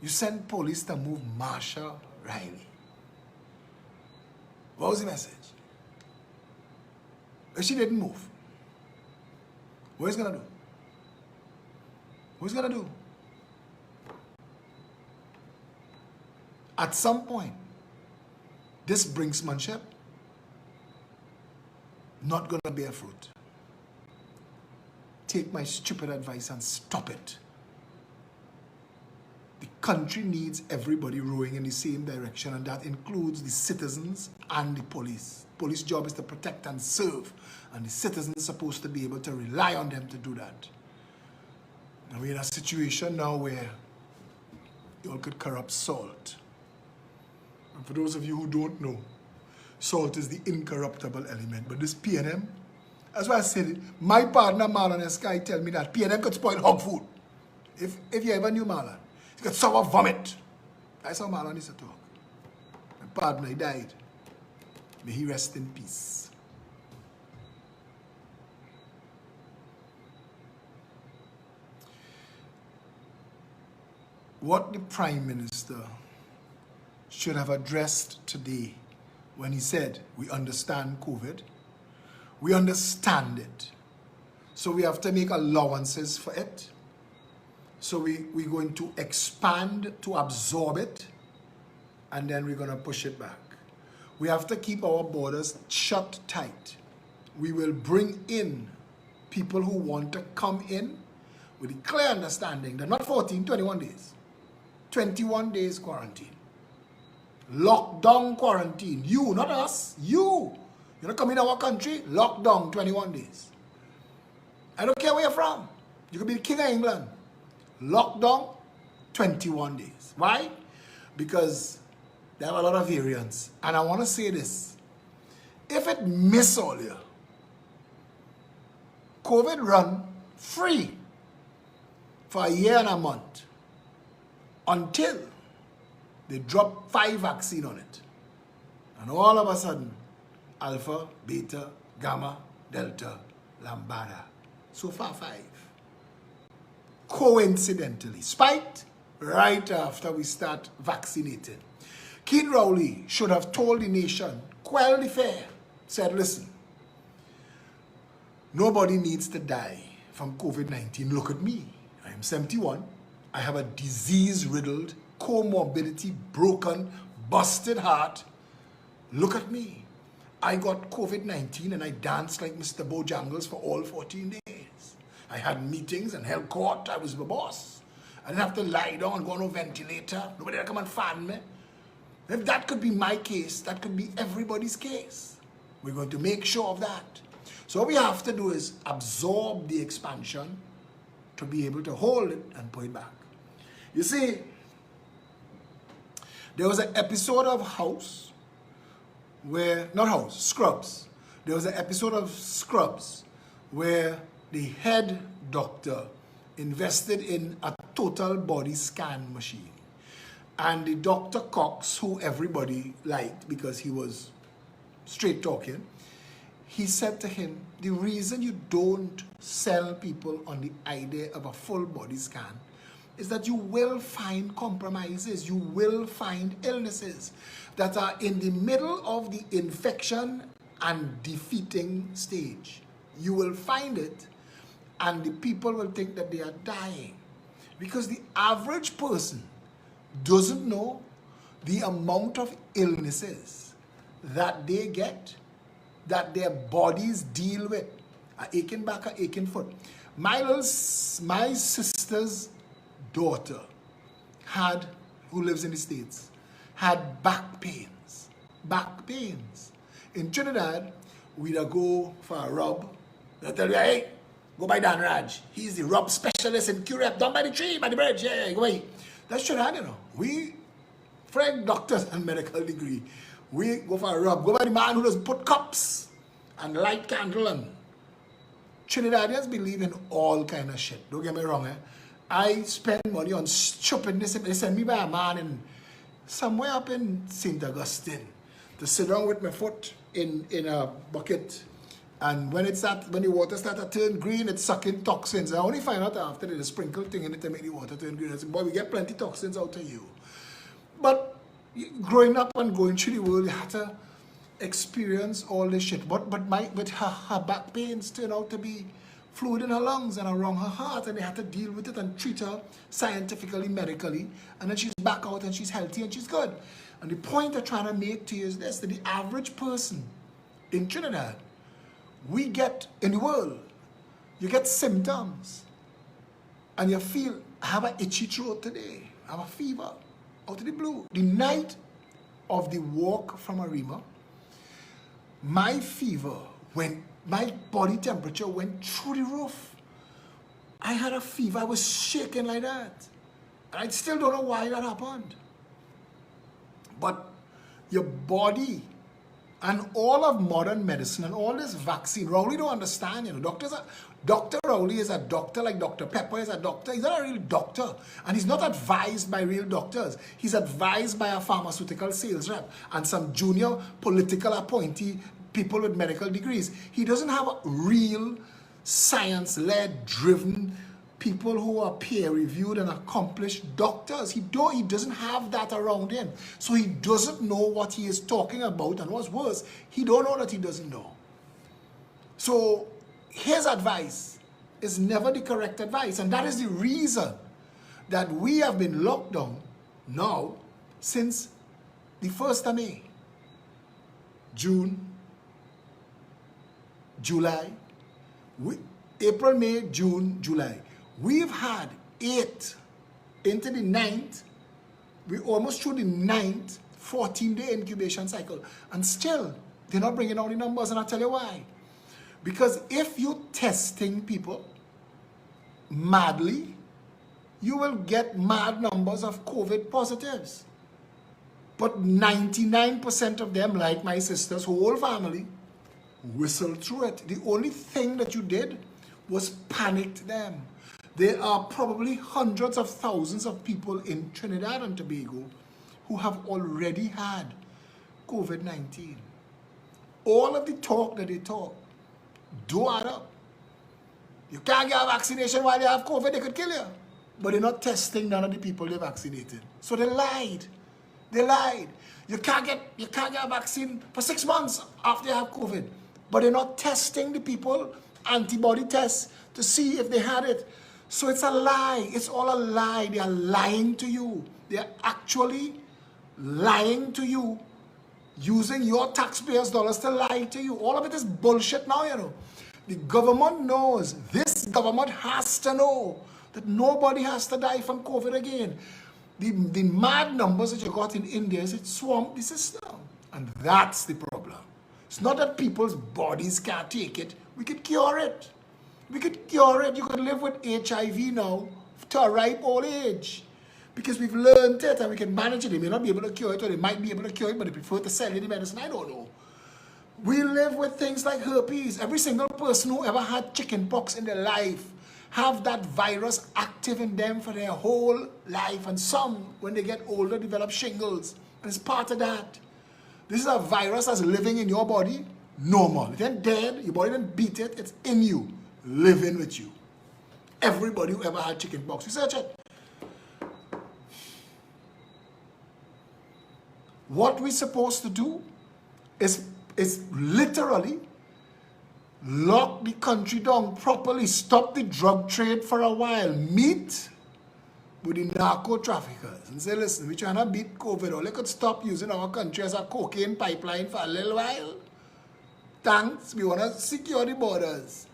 [SPEAKER 1] You send police to move Marsha Riley. What was the message? If she didn't move, what is he gonna do? What's he gonna do? At some point, this brinksmanship not gonna bear fruit. Take my stupid advice and stop it. The country needs everybody rowing in the same direction, and that includes the citizens and the police. Police job is to protect and serve, and the citizens are supposed to be able to rely on them to do that. And we're in a situation now where you all could corrupt salt. And for those of you who don't know, salt is the incorruptible element. But this P&M, that's why I said it. My partner Marlon Sky tell me that P&M could spoil hog food. If you ever knew Marlon, he could sour vomit. That's how Marlon used to talk. My partner, he died. May he rest in peace. What the Prime Minister should have addressed today when he said, we understand COVID, we understand it, so we have to make allowances for it, so we're going to expand to absorb it, and then we're going to push it back. We have to keep our borders shut tight. We will bring in people who want to come in with a clear understanding that not 14, 21 days. 21 days quarantine. Lockdown quarantine. You, not us. You. You're not coming to our country. Lockdown 21 days. I don't care where you're from. You could be the king of England. Lockdown 21 days. Why? Because they have a lot of variants. And I want to say this. If it miss all here, COVID run free for a year and a month until they drop 5 vaccines on it. And all of a sudden, Alpha, Beta, Gamma, Delta, Lambda. So far 5. Coincidentally, spiked right after we start vaccinating. Kid Rowley should have told the nation, quell the fear, said, listen, nobody needs to die from COVID-19. Look at me. I am 71. I have a disease-riddled, comorbidity, broken, busted heart. Look at me. I got COVID-19 and I danced like Mr. Bojangles for all 14 days. I had meetings and held court. I was the boss. I didn't have to lie down and go on a ventilator. Nobody had to come and fan me. If that could be my case, that could be everybody's case. We're going to make sure of that. So what we have to do is absorb the expansion to be able to hold it and put it back. You see, there was an episode of Scrubs. There was an episode of Scrubs where the head doctor invested in a total body scan machine. And the Dr. Cox, who everybody liked because he was straight talking, he said to him, the reason you don't sell people on the idea of a full body scan is that you will find compromises, you will find illnesses that are in the middle of the infection and defeating stage. You will find it, and the people will think that they are dying. Because the average person doesn't know the amount of illnesses that they get, that their bodies deal with. A aching back, a aching foot. My sister's daughter who lives in the States, had back pains. Back pains. In Trinidad, we'd go for a rub. They'll tell you, hey, go by Dan Raj. He's the rub specialist in Curep, down by the tree, by the bridge. Yeah, go away. That's Trinidad, you know. We, Frank doctors and medical degree, we go for a rub. Go by the man who does put cups and light candle. And Trinidadians believe in all kind of shit. Don't get me wrong, eh? I spend money on stupidness. They send me by a man in somewhere up in St. Augustine to sit down with my foot in a bucket. And when the water starts to turn green, it's sucking toxins. I only find out after they sprinkle thing in it to make the water turn green. I said, boy, we get plenty toxins out of you. But growing up and going through the world, you had to experience all this shit. But her back pains turned out to be fluid in her lungs and around her heart, and they had to deal with it and treat her scientifically, medically, and then she's back out and she's healthy and she's good. And the point I'm trying to make to you is this, that the average person in Trinidad, we get, in the world, you get symptoms, and you feel, I have an itchy throat today, I have a fever, out of the blue. The night of the walk from Arima, my fever went, my body temperature went through the roof. I had a fever, I was shaking like that. And I still don't know why that happened. But your body and all of modern medicine and all this vaccine, Rowley don't understand, you know. Dr. Rowley is a doctor like Dr. Pepper is a doctor. He's not a real doctor. And he's not advised by real doctors. He's advised by a pharmaceutical sales rep and some junior political appointee people with medical degrees. He doesn't have a real science-led, driven people who are peer-reviewed and accomplished doctors. He doesn't have that around him. So he doesn't know what he is talking about, and what's worse, he don't know that he doesn't know. So his advice is never the correct advice, and that is the reason that we have been locked down now since the 1st of May. June, July, April, May, June, July. We've had 8 into the 9th. We're almost through the 9th 14-day incubation cycle. And still, they're not bringing out the numbers, and I'll tell you why. Because if you're testing people madly, you will get mad numbers of COVID positives. But 99% of them, like my sister's whole family, whistled through it. The only thing that you did was panicked them. There are probably hundreds of thousands of people in Trinidad and Tobago who have already had COVID-19. All of the talk that they talk do add up. You can't get a vaccination while you have COVID, they could kill you. But they're not testing none of the people they vaccinated. So they lied. They lied. You can't get a vaccine for 6 months after you have COVID. But they're not testing the people, antibody tests, to see if they had it. So it's a lie. It's all a lie. They are lying to you. They are actually lying to you, using your taxpayers' dollars to lie to you. All of it is bullshit now, you know. The government knows. This government has to know that nobody has to die from COVID again. The mad numbers that you got in India is it swamped the system. And that's the problem. It's not that people's bodies can't take it. We could cure it. We could cure it. You could live with HIV now to a ripe old age. Because we've learned it and we can manage it. They may not be able to cure it, or they might be able to cure it, but they prefer to sell you the medicine. I don't know. We live with things like herpes. Every single person who ever had chicken pox in their life have that virus active in them for their whole life. And some, when they get older, develop shingles. And it's part of that. This is a virus that's living in your body, normal. It ain't dead, your body didn't beat it, it's in you, living with you. Everybody who ever had chicken pox, research it. What we're supposed to do is literally lock the country down properly, stop the drug trade for a while, meet with the narco traffickers and say, listen, we're trying to beat COVID, or they could stop using our country as a cocaine pipeline for a little while. Thanks, we want to secure the borders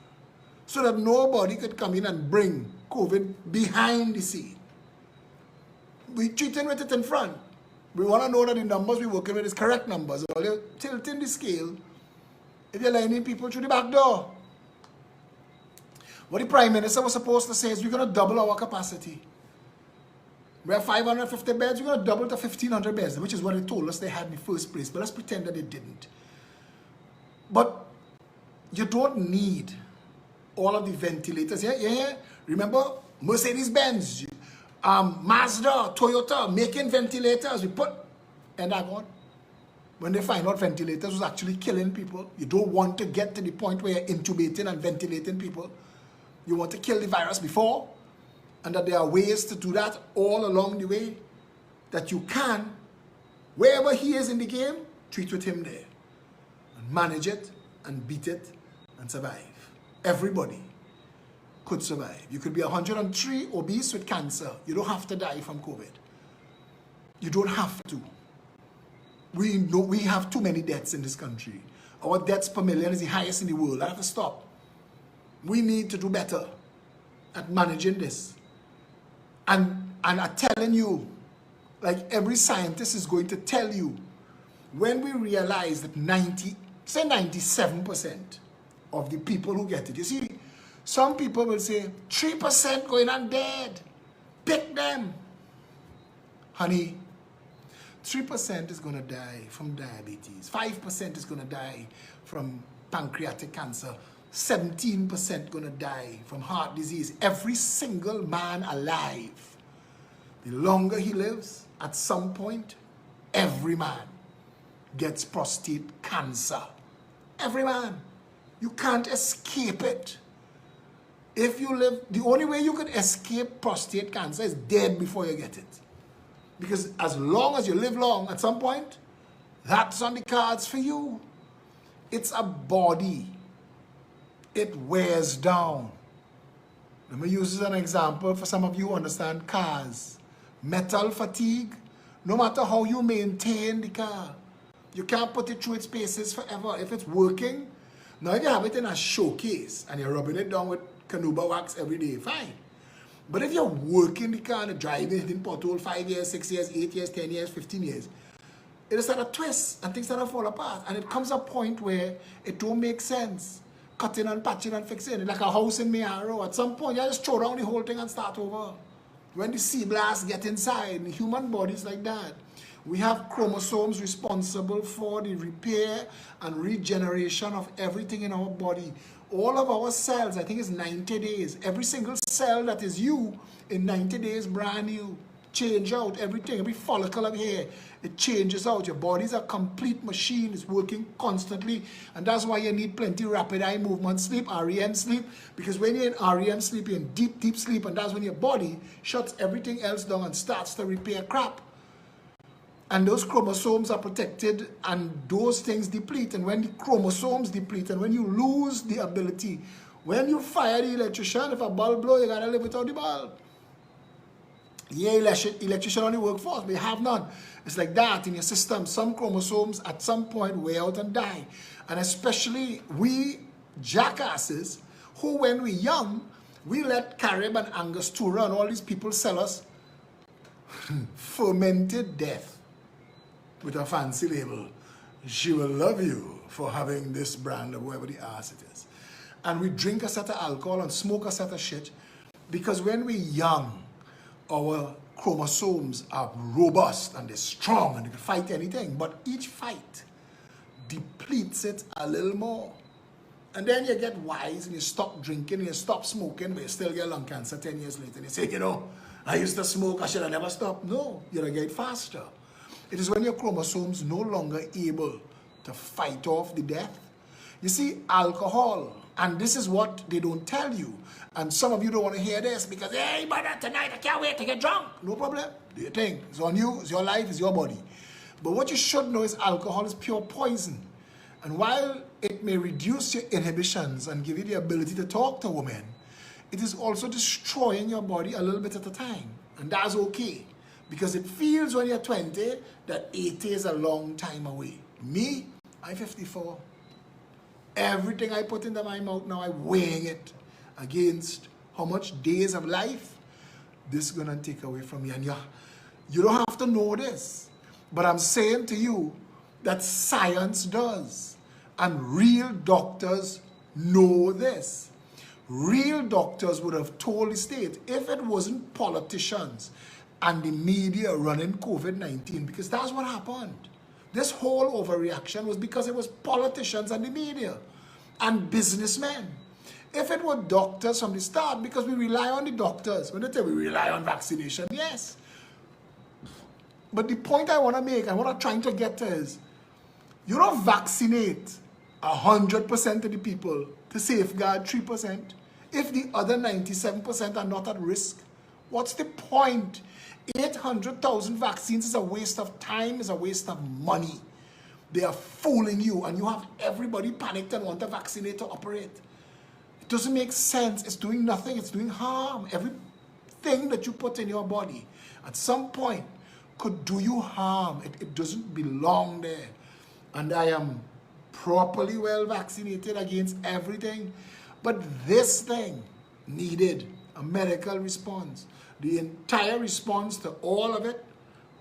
[SPEAKER 1] so that nobody could come in and bring COVID behind the scene. We're treating with it in front. We want to know that the numbers we're working with is correct numbers. Or they're tilting the scale if you're lining people through the back door. What the Prime Minister was supposed to say is we're going to double our capacity. We have 550 beds, we're going to double to 1,500 beds, which is what they told us they had in the first place. But let's pretend that they didn't. But you don't need all of the ventilators. Yeah. Remember, Mercedes-Benz, Mazda, Toyota, making ventilators. We put, and that one. When they find out ventilators was actually killing people, you don't want to get to the point where you're intubating and ventilating people. You want to kill the virus before. And that there are ways to do that all along the way, that you can, wherever he is in the game, treat with him there. And manage it, and beat it, and survive. Everybody could survive. You could be 103, obese with cancer. You don't have to die from COVID. You don't have to. We know we have too many deaths in this country. Our deaths per million is the highest in the world. I have to stop. We need to do better at managing this. And I'm telling you, like every scientist is going to tell you, when we realize that 97% of the people who get it, you see, some people will say, 3% going on dead. Pick them. Honey, 3% is going to die from diabetes. 5% is going to die from pancreatic cancer. 17% going to die from heart disease. Every single man alive, the longer he lives, at some point, every man gets prostate cancer. Every man. You can't escape it. If you live, the only way you can escape prostate cancer is dead before you get it. Because as long as you live long, at some point, that's on the cards for you. It's a body. It wears down. Let me use this as an example for some of you who understand cars. Metal fatigue, no matter how you maintain the car, you can't put it through its paces forever. If it's working, now if you have it in a showcase and you're rubbing it down with Canuba wax every day, fine. But if you're working the car and driving it in pothole 5 years, 6 years, 8 years, 10 years, 15 years, it'll start to twist and things start to fall apart. And it comes a point where it don't make sense. Cutting and patching and fixing it, like a house in Miaro. At some point, you just throw down the whole thing and start over. When the sea blast get inside, the human body is like that. We have chromosomes responsible for the repair and regeneration of everything in our body. All of our cells, I think it's 90 days. Every single cell that is you in 90 days, brand new. Change out everything, every follicle of hair, it changes out. Your body's a complete machine, it's working constantly, and that's why you need plenty rapid eye movement sleep, REM sleep, because when you're in REM sleep, you're in deep, deep sleep, and that's when your body shuts everything else down and starts to repair crap. And those chromosomes are protected, and those things deplete, and when the chromosomes deplete, and when you lose the ability, when you fire the electrician, if a bulb blows, you gotta live without the bulb. Yeah, electrician only work for us, but you have none. It's like that in your system. Some chromosomes at some point wear out and die. And especially we jackasses who, when we're young, we let Carib and Angostura and all these people sell us fermented death with a fancy label. She will love you. for having this brand or whatever the ass it is. And we drink a set of alcohol and smoke a set of shit because when we're young, our chromosomes are robust and they're strong and they can fight anything. But each fight depletes it a little more. And then you get wise and you stop drinking and you stop smoking, but you still get lung cancer 10 years later. And you say, you know, I used to smoke, I should have never stopped. No, you're going to get faster. It is when your chromosomes no longer able to fight off the death. You see, alcohol, and this is what they don't tell you. And some of you don't want to hear this because, hey, brother, tonight I can't wait to get drunk. No problem. Do your thing. It's on you. It's your life. It's your body. But what you should know is alcohol is pure poison. And while it may reduce your inhibitions and give you the ability to talk to women, it is also destroying your body a little bit at a time. And that's okay. Because it feels when you're 20 that 80 is a long time away. Me, I'm 54. Everything I put into my mouth now, I'm weighing it against how much days of life this is going to take away from me. And you don't have to know this. But I'm saying to you that science does. And real doctors know this. Real doctors would have told the state if it wasn't politicians and the media running COVID-19, because that's what happened. This whole overreaction was because it was politicians and the media and businessmen. If it were doctors from the start, because we rely on the doctors. When they tell we rely on vaccination, yes. But the point I want to make and what I'm trying to get to is, you don't vaccinate 100% of the people to safeguard 3%. If the other 97% are not at risk, what's the point? 800,000 vaccines is a waste of time, is a waste of money. They are fooling you, and you have everybody panicked and want a vaccinator to operate. It doesn't make sense. It's doing nothing. It's doing harm. Everything that you put in your body at some point could do you harm. It doesn't belong there. And I am properly well vaccinated against everything. But this thing needed a medical response. The entire response to all of it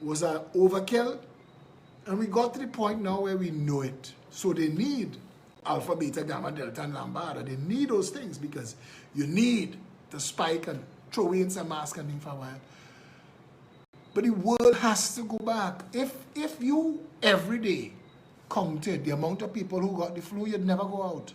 [SPEAKER 1] was an overkill. And we got to the point now where we know it. So they need alpha, beta, gamma, delta, and lambda. They need those things because you need to spike and throw in some mask and things for a while. But the world has to go back. If you every day counted the amount of people who got the flu, you'd never go out.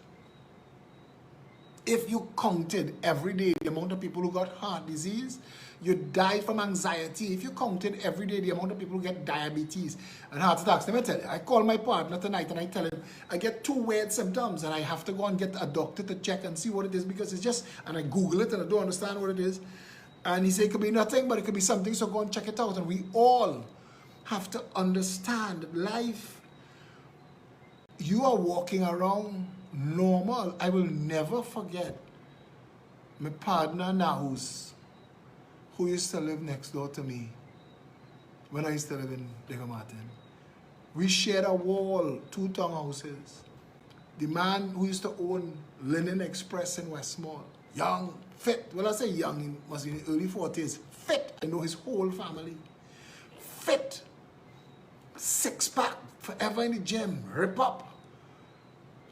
[SPEAKER 1] If you counted every day the amount of people who got heart disease, you die from anxiety. If you counted every day the amount of people who get diabetes and heart attacks, let me tell you, I call my partner tonight and I tell him, I get 2 weird symptoms and I have to go and get a doctor to check and see what it is because it's just, and I Google it and I don't understand what it is. And he said it could be nothing, but it could be something, so go and check it out. And we all have to understand life. You are walking around normal. I will never forget my partner Nahus, who used to live next door to me when I used to live in Lego Martin. We shared a wall, 2 townhouses. The man who used to own Linen Express in Westmore, young, fit. Well, I say young, he was in the early 40s. Fit. I know his whole family. Fit. 6-pack, forever in the gym, rip up.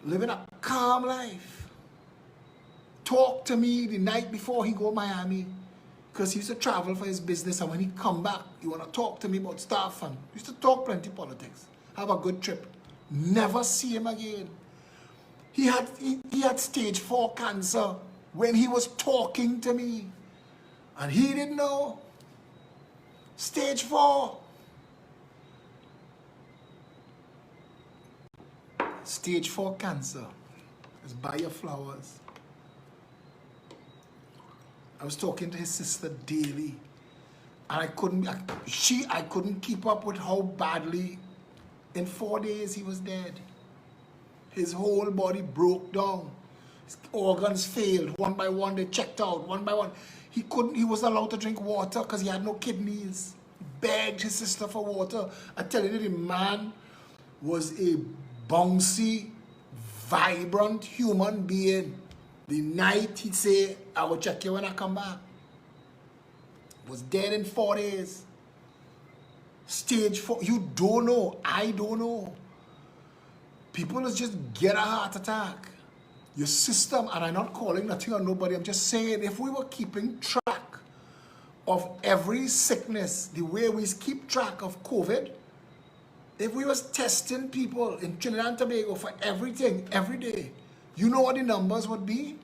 [SPEAKER 1] Living a calm life. Talk to me the night before he go to Miami. Because he used to travel for his business, and when he come back, he want to talk to me about stuff. And he used to talk plenty politics. Have a good trip. Never see him again. He had stage 4 cancer when he was talking to me. And he didn't know. Stage 4. Stage 4 cancer. Just buy your flowers. I was talking to his sister daily. And I couldn't keep up with how badly in 4 days he was dead. His whole body broke down. His organs failed. One by one, they checked out. One by one. He was allowed to drink water because he had no kidneys. He begged his sister for water. I tell you, the man was a bouncy, vibrant human being. The night he'd say, I will check you when I come back. Was dead in 4 days. Stage 4. You don't know. I don't know. People is just get a heart attack. Your system, and I'm not calling nothing on nobody, I'm just saying if we were keeping track of every sickness the way we keep track of COVID, if we was testing people in Trinidad and Tobago for everything every day, you know what the numbers would be?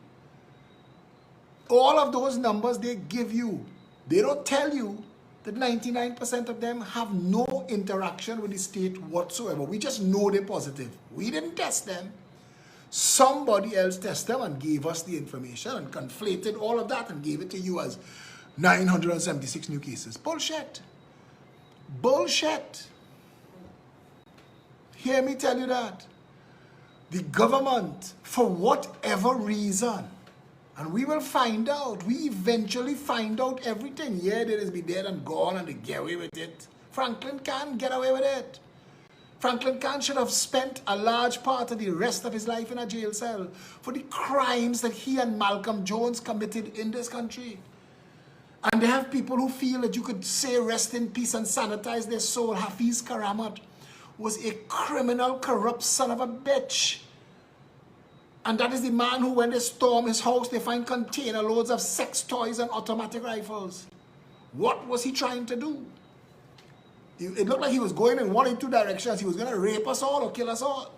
[SPEAKER 1] All of those numbers they give you, they don't tell you that 99% of them have no interaction with the state whatsoever. We just know they're positive. We didn't test them. Somebody else tested them and gave us the information and conflated all of that and gave it to you as 976 new cases. Bullshit. Bullshit. Hear me tell you that. The government, for whatever reason, and we will find out, we eventually find out everything. Yeah, there is be dead and gone and they get away with it. Franklin can't get away with it. Franklin Khan should have spent a large part of the rest of his life in a jail cell for the crimes that he and Malcolm Jones committed in this country. And they have people who feel that you could say rest in peace and sanitize their soul. Hafiz Karamat was a criminal, corrupt son of a bitch. And that is the man who, when they storm his house, they find container loads of sex toys and automatic rifles. What was he trying to do? It looked like he was going in one or two directions. He was going to rape us all or kill us all.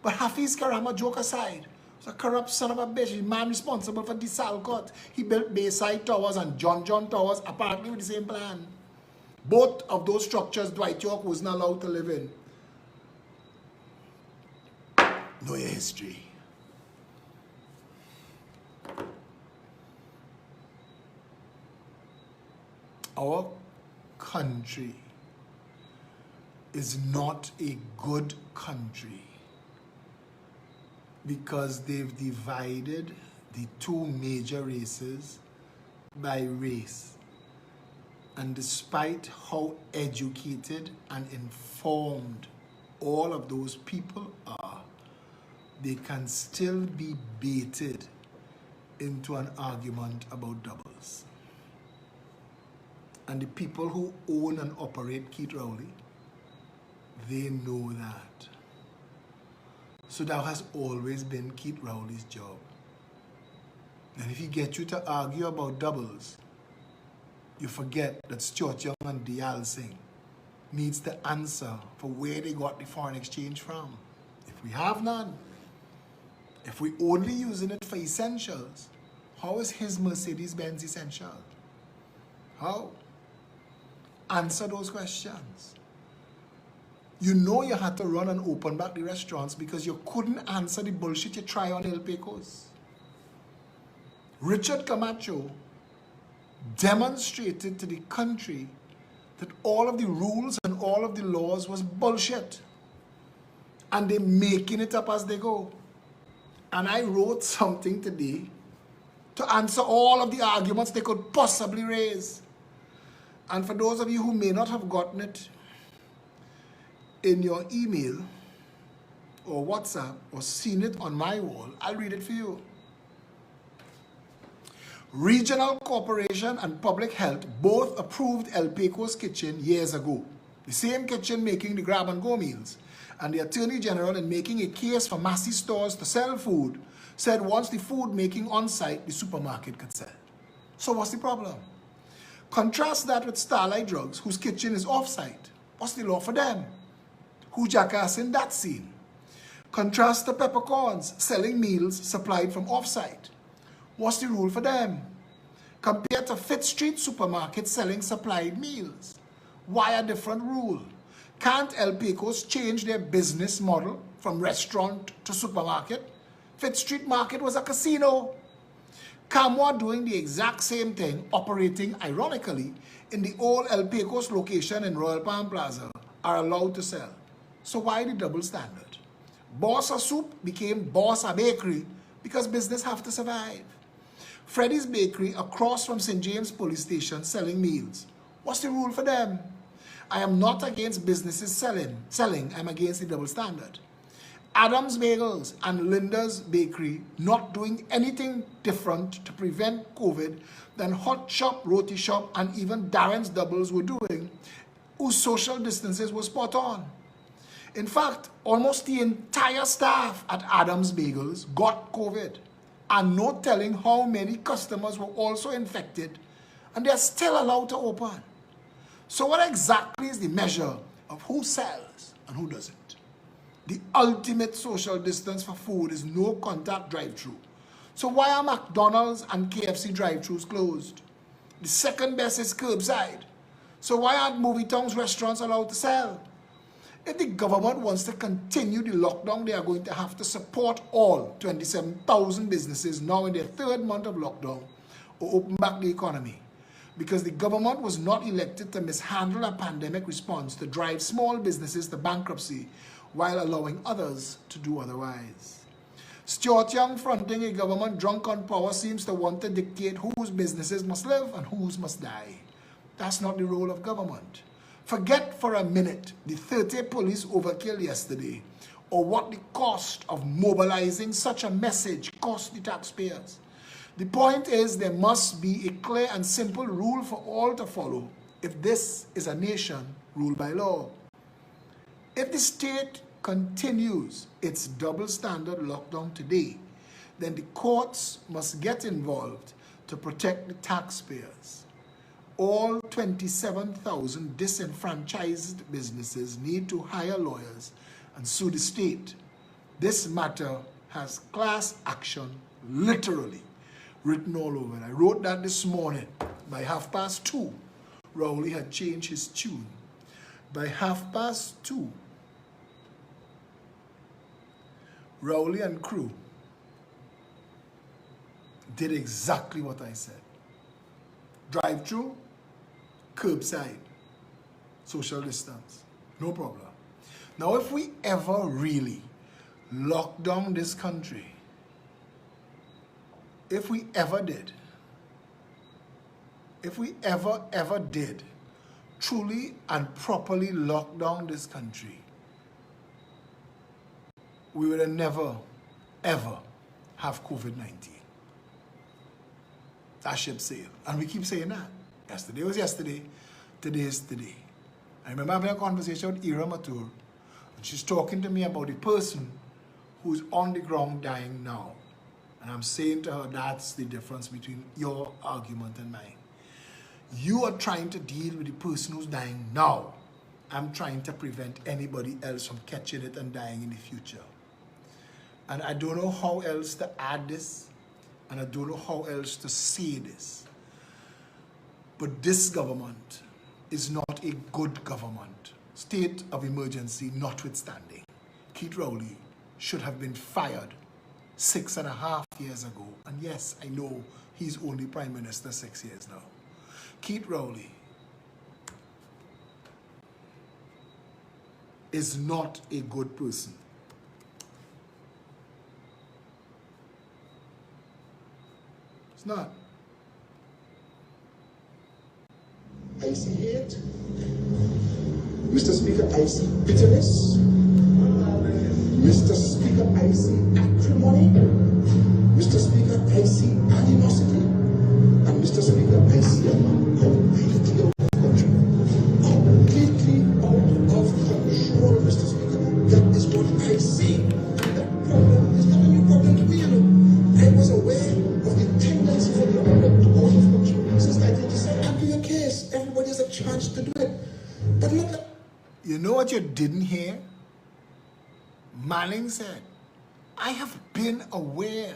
[SPEAKER 1] But Hafiz Karamat, joke aside, was a corrupt son of a bitch. The man responsible for Disalcott. He built Bayside Towers and John Towers, apparently with the same plan. Both of those structures Dwight York wasn't allowed to live in. Know your history. Our country is not a good country because they've divided the two major races by race. And despite how educated and informed all of those people are, they can still be baited into an argument about doubles. And the people who own and operate Keith Rowley, they know that. So that has always been Keith Rowley's job. And if he gets you to argue about doubles, you forget that Stuart Young and Dayal Singh needs the answer for where they got the foreign exchange from. If we have none, if we're only using it for essentials, how is his Mercedes-Benz essential? How? Answer those questions. You know you had to run and open back the restaurants because you couldn't answer the bullshit you try on El Pecos. Richard Camacho demonstrated to the country that all of the rules and all of the laws was bullshit. And they're making it up as they go. And I wrote something today to answer all of the arguments they could possibly raise. And for those of you who may not have gotten it in your email or WhatsApp or seen it on my wall, I'll read it for you. Regional Corporation and Public Health both approved El Pecos Kitchen years ago. The same kitchen making the grab-and-go meals. And the Attorney General, in making a case for Massey stores to sell food, said once the food making on-site, the supermarket could sell. So what's the problem? Contrast that with Starlight Drugs, whose kitchen is off-site. What's the law for them? Who jackassing that scene? Contrast the Peppercorns selling meals supplied from off-site. What's the rule for them? Compared to Fifth Street Supermarket selling supplied meals. Why a different rule? Can't El Pecos change their business model from restaurant to supermarket? Fifth Street Market was a casino. Camwa doing the exact same thing, operating ironically in the old El Pecos location in Royal Palm Plaza, are allowed to sell. So why the double standard? Bossa Soup became Bossa Bakery because business have to survive. Freddy's Bakery across from St. James Police Station selling meals. What's the rule for them? I am not against businesses selling. I'm against the double standard. Adam's Bagels and Linda's Bakery not doing anything different to prevent COVID than Hot Shop, Roti Shop, and even Darren's Doubles were doing, whose social distances were spot on. In fact, almost the entire staff at Adams Bagels got COVID, and no telling how many customers were also infected, and they're still allowed to open. So what exactly is the measure of who sells and who doesn't? The ultimate social distance for food is no contact drive-thru. So why are McDonald's and KFC drive-thrus closed? The second best is curbside. So why aren't movie towns restaurants allowed to sell? If the government wants to continue the lockdown, they are going to have to support all 27,000 businesses now in their third month of lockdown or open back the economy. Because the government was not elected to mishandle a pandemic response to drive small businesses to bankruptcy while allowing others to do otherwise. Stuart Young, fronting a government drunk on power, seems to want to dictate whose businesses must live and whose must die. That's not the role of government. Forget for a minute the 30 police overkill yesterday, or what the cost of mobilizing such a message cost the taxpayers. The point is, there must be a clear and simple rule for all to follow if this is a nation ruled by law. If the state continues its double standard lockdown today, then the courts must get involved to protect the taxpayers. All 27,000 disenfranchised businesses need to hire lawyers and sue the state. This matter has class action literally written all over it. I wrote that this morning. By 2:30, Rowley had changed his tune. By 2:30, Rowley and crew did exactly what I said. Drive-through, curbside, social distance, no problem. Now, if we ever really lock down this country, if we ever did truly and properly lock down this country, we would have never, ever have COVID-19. That ship sailed. And we keep saying that. Yesterday was yesterday, today is today. I remember having a conversation with Ira Matur, and she's talking to me about the person who's on the ground dying now. And I'm saying to her, that's the difference between your argument and mine. You are trying to deal with the person who's dying now. I'm trying to prevent anybody else from catching it and dying in the future. And I don't know how else to add this, and I don't know how else to say this. But this government is not a good government. State of emergency notwithstanding. Keith Rowley should have been fired 6.5 years ago. And yes, I know he's only Prime Minister 6 years now. Keith Rowley is not a good person. It's not.
[SPEAKER 2] I see hate. Mr. Speaker, I see bitterness. Mr. Speaker, I see acrimony. Mr. Speaker, I see animosity. And Mr. Speaker, I see a man completely out of control. Completely out of control, Mr. Speaker. That is what I see. That problem is not a new problem to me, you know. I was aware of the tendency for the government to go out of control since 1987. Argue your case. Everybody has a chance to do it. But not that.
[SPEAKER 1] You know what you didn't hear? Manning said, I have been aware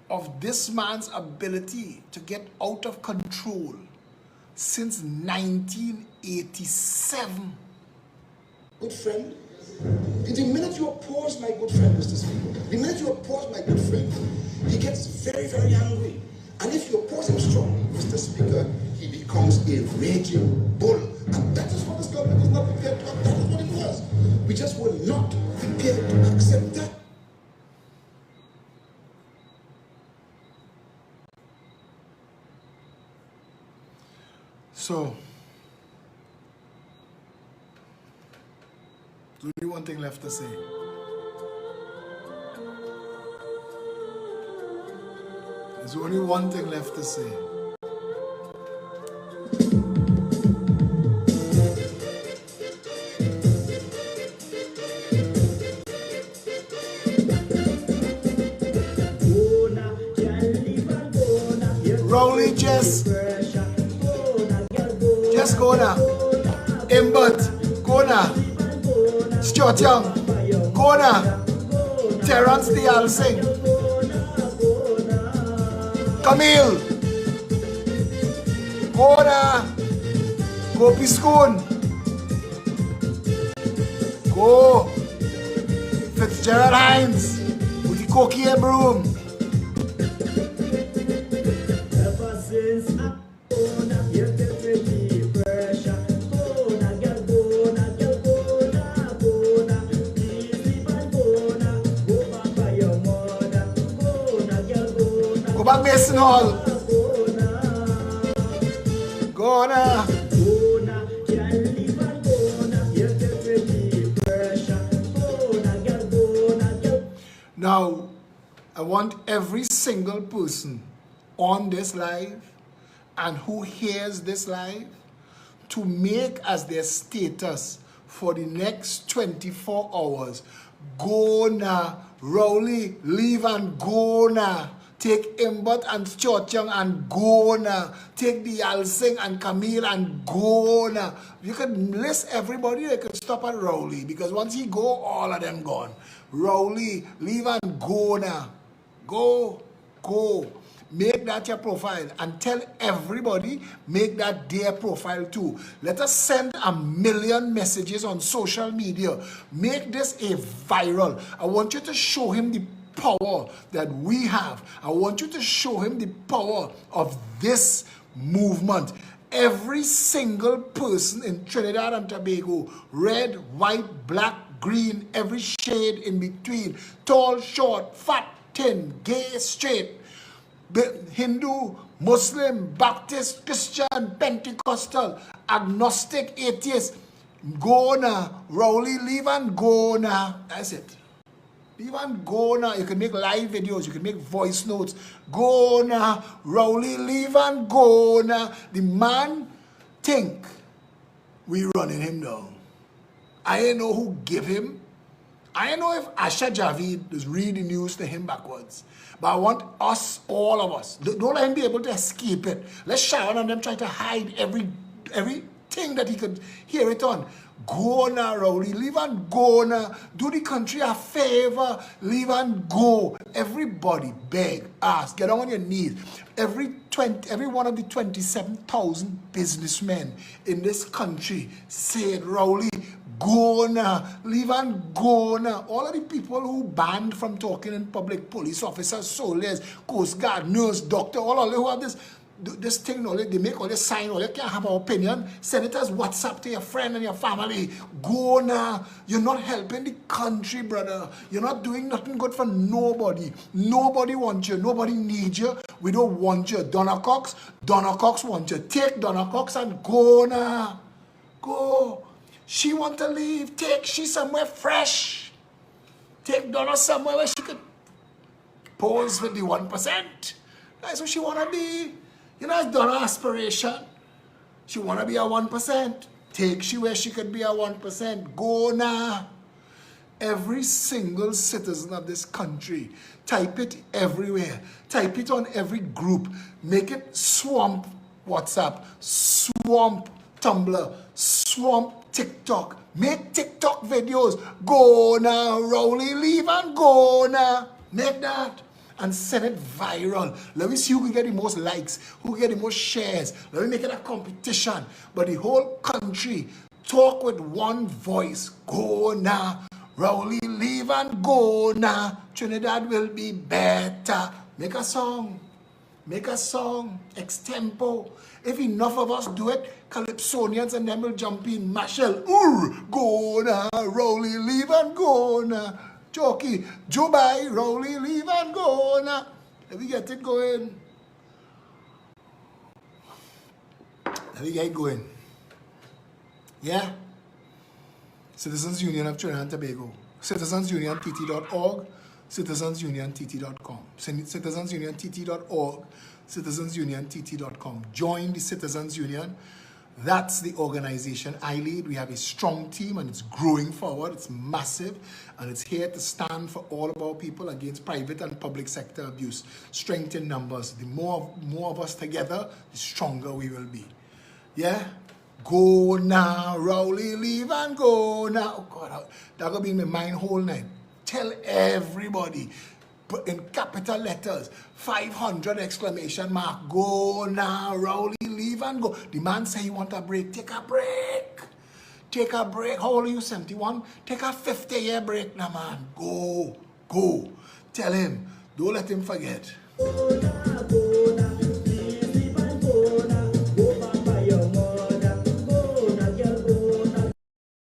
[SPEAKER 1] of this man's ability to get out of control since 1987.
[SPEAKER 2] Good friend, the minute you oppose my good friend, Mr. Speaker, the minute you oppose my good friend, he gets very, very angry. And if you oppose him strongly, Mr. Speaker, he becomes a raging bull. And that is what this government is not prepared to accept. That is what it was. We just were not prepared to accept that.
[SPEAKER 1] So, there's only one thing left to say. There's only one thing left to say. Rowley, just go now. Imbert, go now. Stuart Young, go now. Terrence the Alsing, Camille, go now. Gopi Schoon, go. Fitzgerald Hines with the cocky and broom. Go back Mason Hall. Go now. Now, I want every single person on this live and who hears this live to make as their status for the next 24 hours. Go now, Rowley, leave and go now. Take Imbert and Stuart Young and go now. Take the Alsing and Camille and go now. You could list everybody, they could stop at Rowley because once he go, all of them gone. Rowley, leave and go now. Go. Make that your profile and tell everybody, make that their profile too. Let us send 1 million messages on social media. Make this a viral. I want you to show him the power that we have. I want you to show him the power of this movement. Every single person in Trinidad and Tobago, red, white, black, green, every shade in between, tall, short, fat, thin, gay, straight, Hindu, Muslim, Baptist, Christian, Pentecostal, agnostic, atheist, go now. Rowley, leave and go now. That's it. Leave and go now. You can make live videos. You can make voice notes. Go now. Rowley, leave and go now. The man think we running him down. I ain't know who give him. I ain't know if Asha Javid is reading news to him backwards. But I want us, all of us, don't let him be able to escape it. Let's shout on them, try to hide everything that he could hear it on. Go now, Rowley, leave and go now. Do the country a favor, leave and go. Everybody beg, ask, get on your knees. Every one of the 27,000 businessmen in this country said, Rowley, go now, leave and go now. All of the people who banned from talking in public, police officers, soldiers, coast guard, nurse, doctor, all of them who have this thing, they make all this sign, all you can't have an opinion, send it as WhatsApp to your friend and your family. Go now. You're not helping the country, brother. You're not doing nothing good for nobody. Nobody wants you. Nobody needs you. We don't want you. Donna Cox wants you. Take Donna Cox and go now. Go. She want to leave. Take she somewhere fresh. Take Donna somewhere where she could pose with the 1%. That's what she want to be. You know, it's Donna aspiration. She want to be a 1%. Take she where she could be a 1%. Go now. Every single citizen of this country, type it everywhere. Type it on every group. Make it swamp WhatsApp, swamp Tumblr, swamp TikTok. Make TikTok videos. Go now, Rowley, leave and go now. Make that. And send it viral. Let me see who can get the most likes, who can get the most shares. Let me make it a competition. But the whole country talk with one voice. Go now. Rowley, leave and go now. Trinidad will be better. Make a song. Make a song. Extempo. If enough of us do it, Calypsonians and them will jump in. Marshall, go now. Rowley, leave and go now. Jockey, Dubai, Rowley, leave and go now. Let me get it going. Let me get it going. Yeah? Citizens Union of Trinidad and Tobago. CitizensUnionTT.org, CitizensUnionTT.com. CitizensUnionTT.org, CitizensUnionTT.com. Join the Citizens Union. That's the organization I lead. We have a strong team and it's growing forward. It's massive and it's here to stand for all of our people against private and public sector abuse. Strength in numbers. The more of us together, the stronger we will be. Yeah? Go now, Rowley, leave and go now. Oh God, that gonna be in my mind whole night. Tell everybody, put in capital letters, 500 exclamation mark, go now, Rowley, leave and go. The man say he want a break, take a break. Take a break. How old are you, 71? Take a 50-year break now, man. Go. Tell him, don't let him forget. Go now,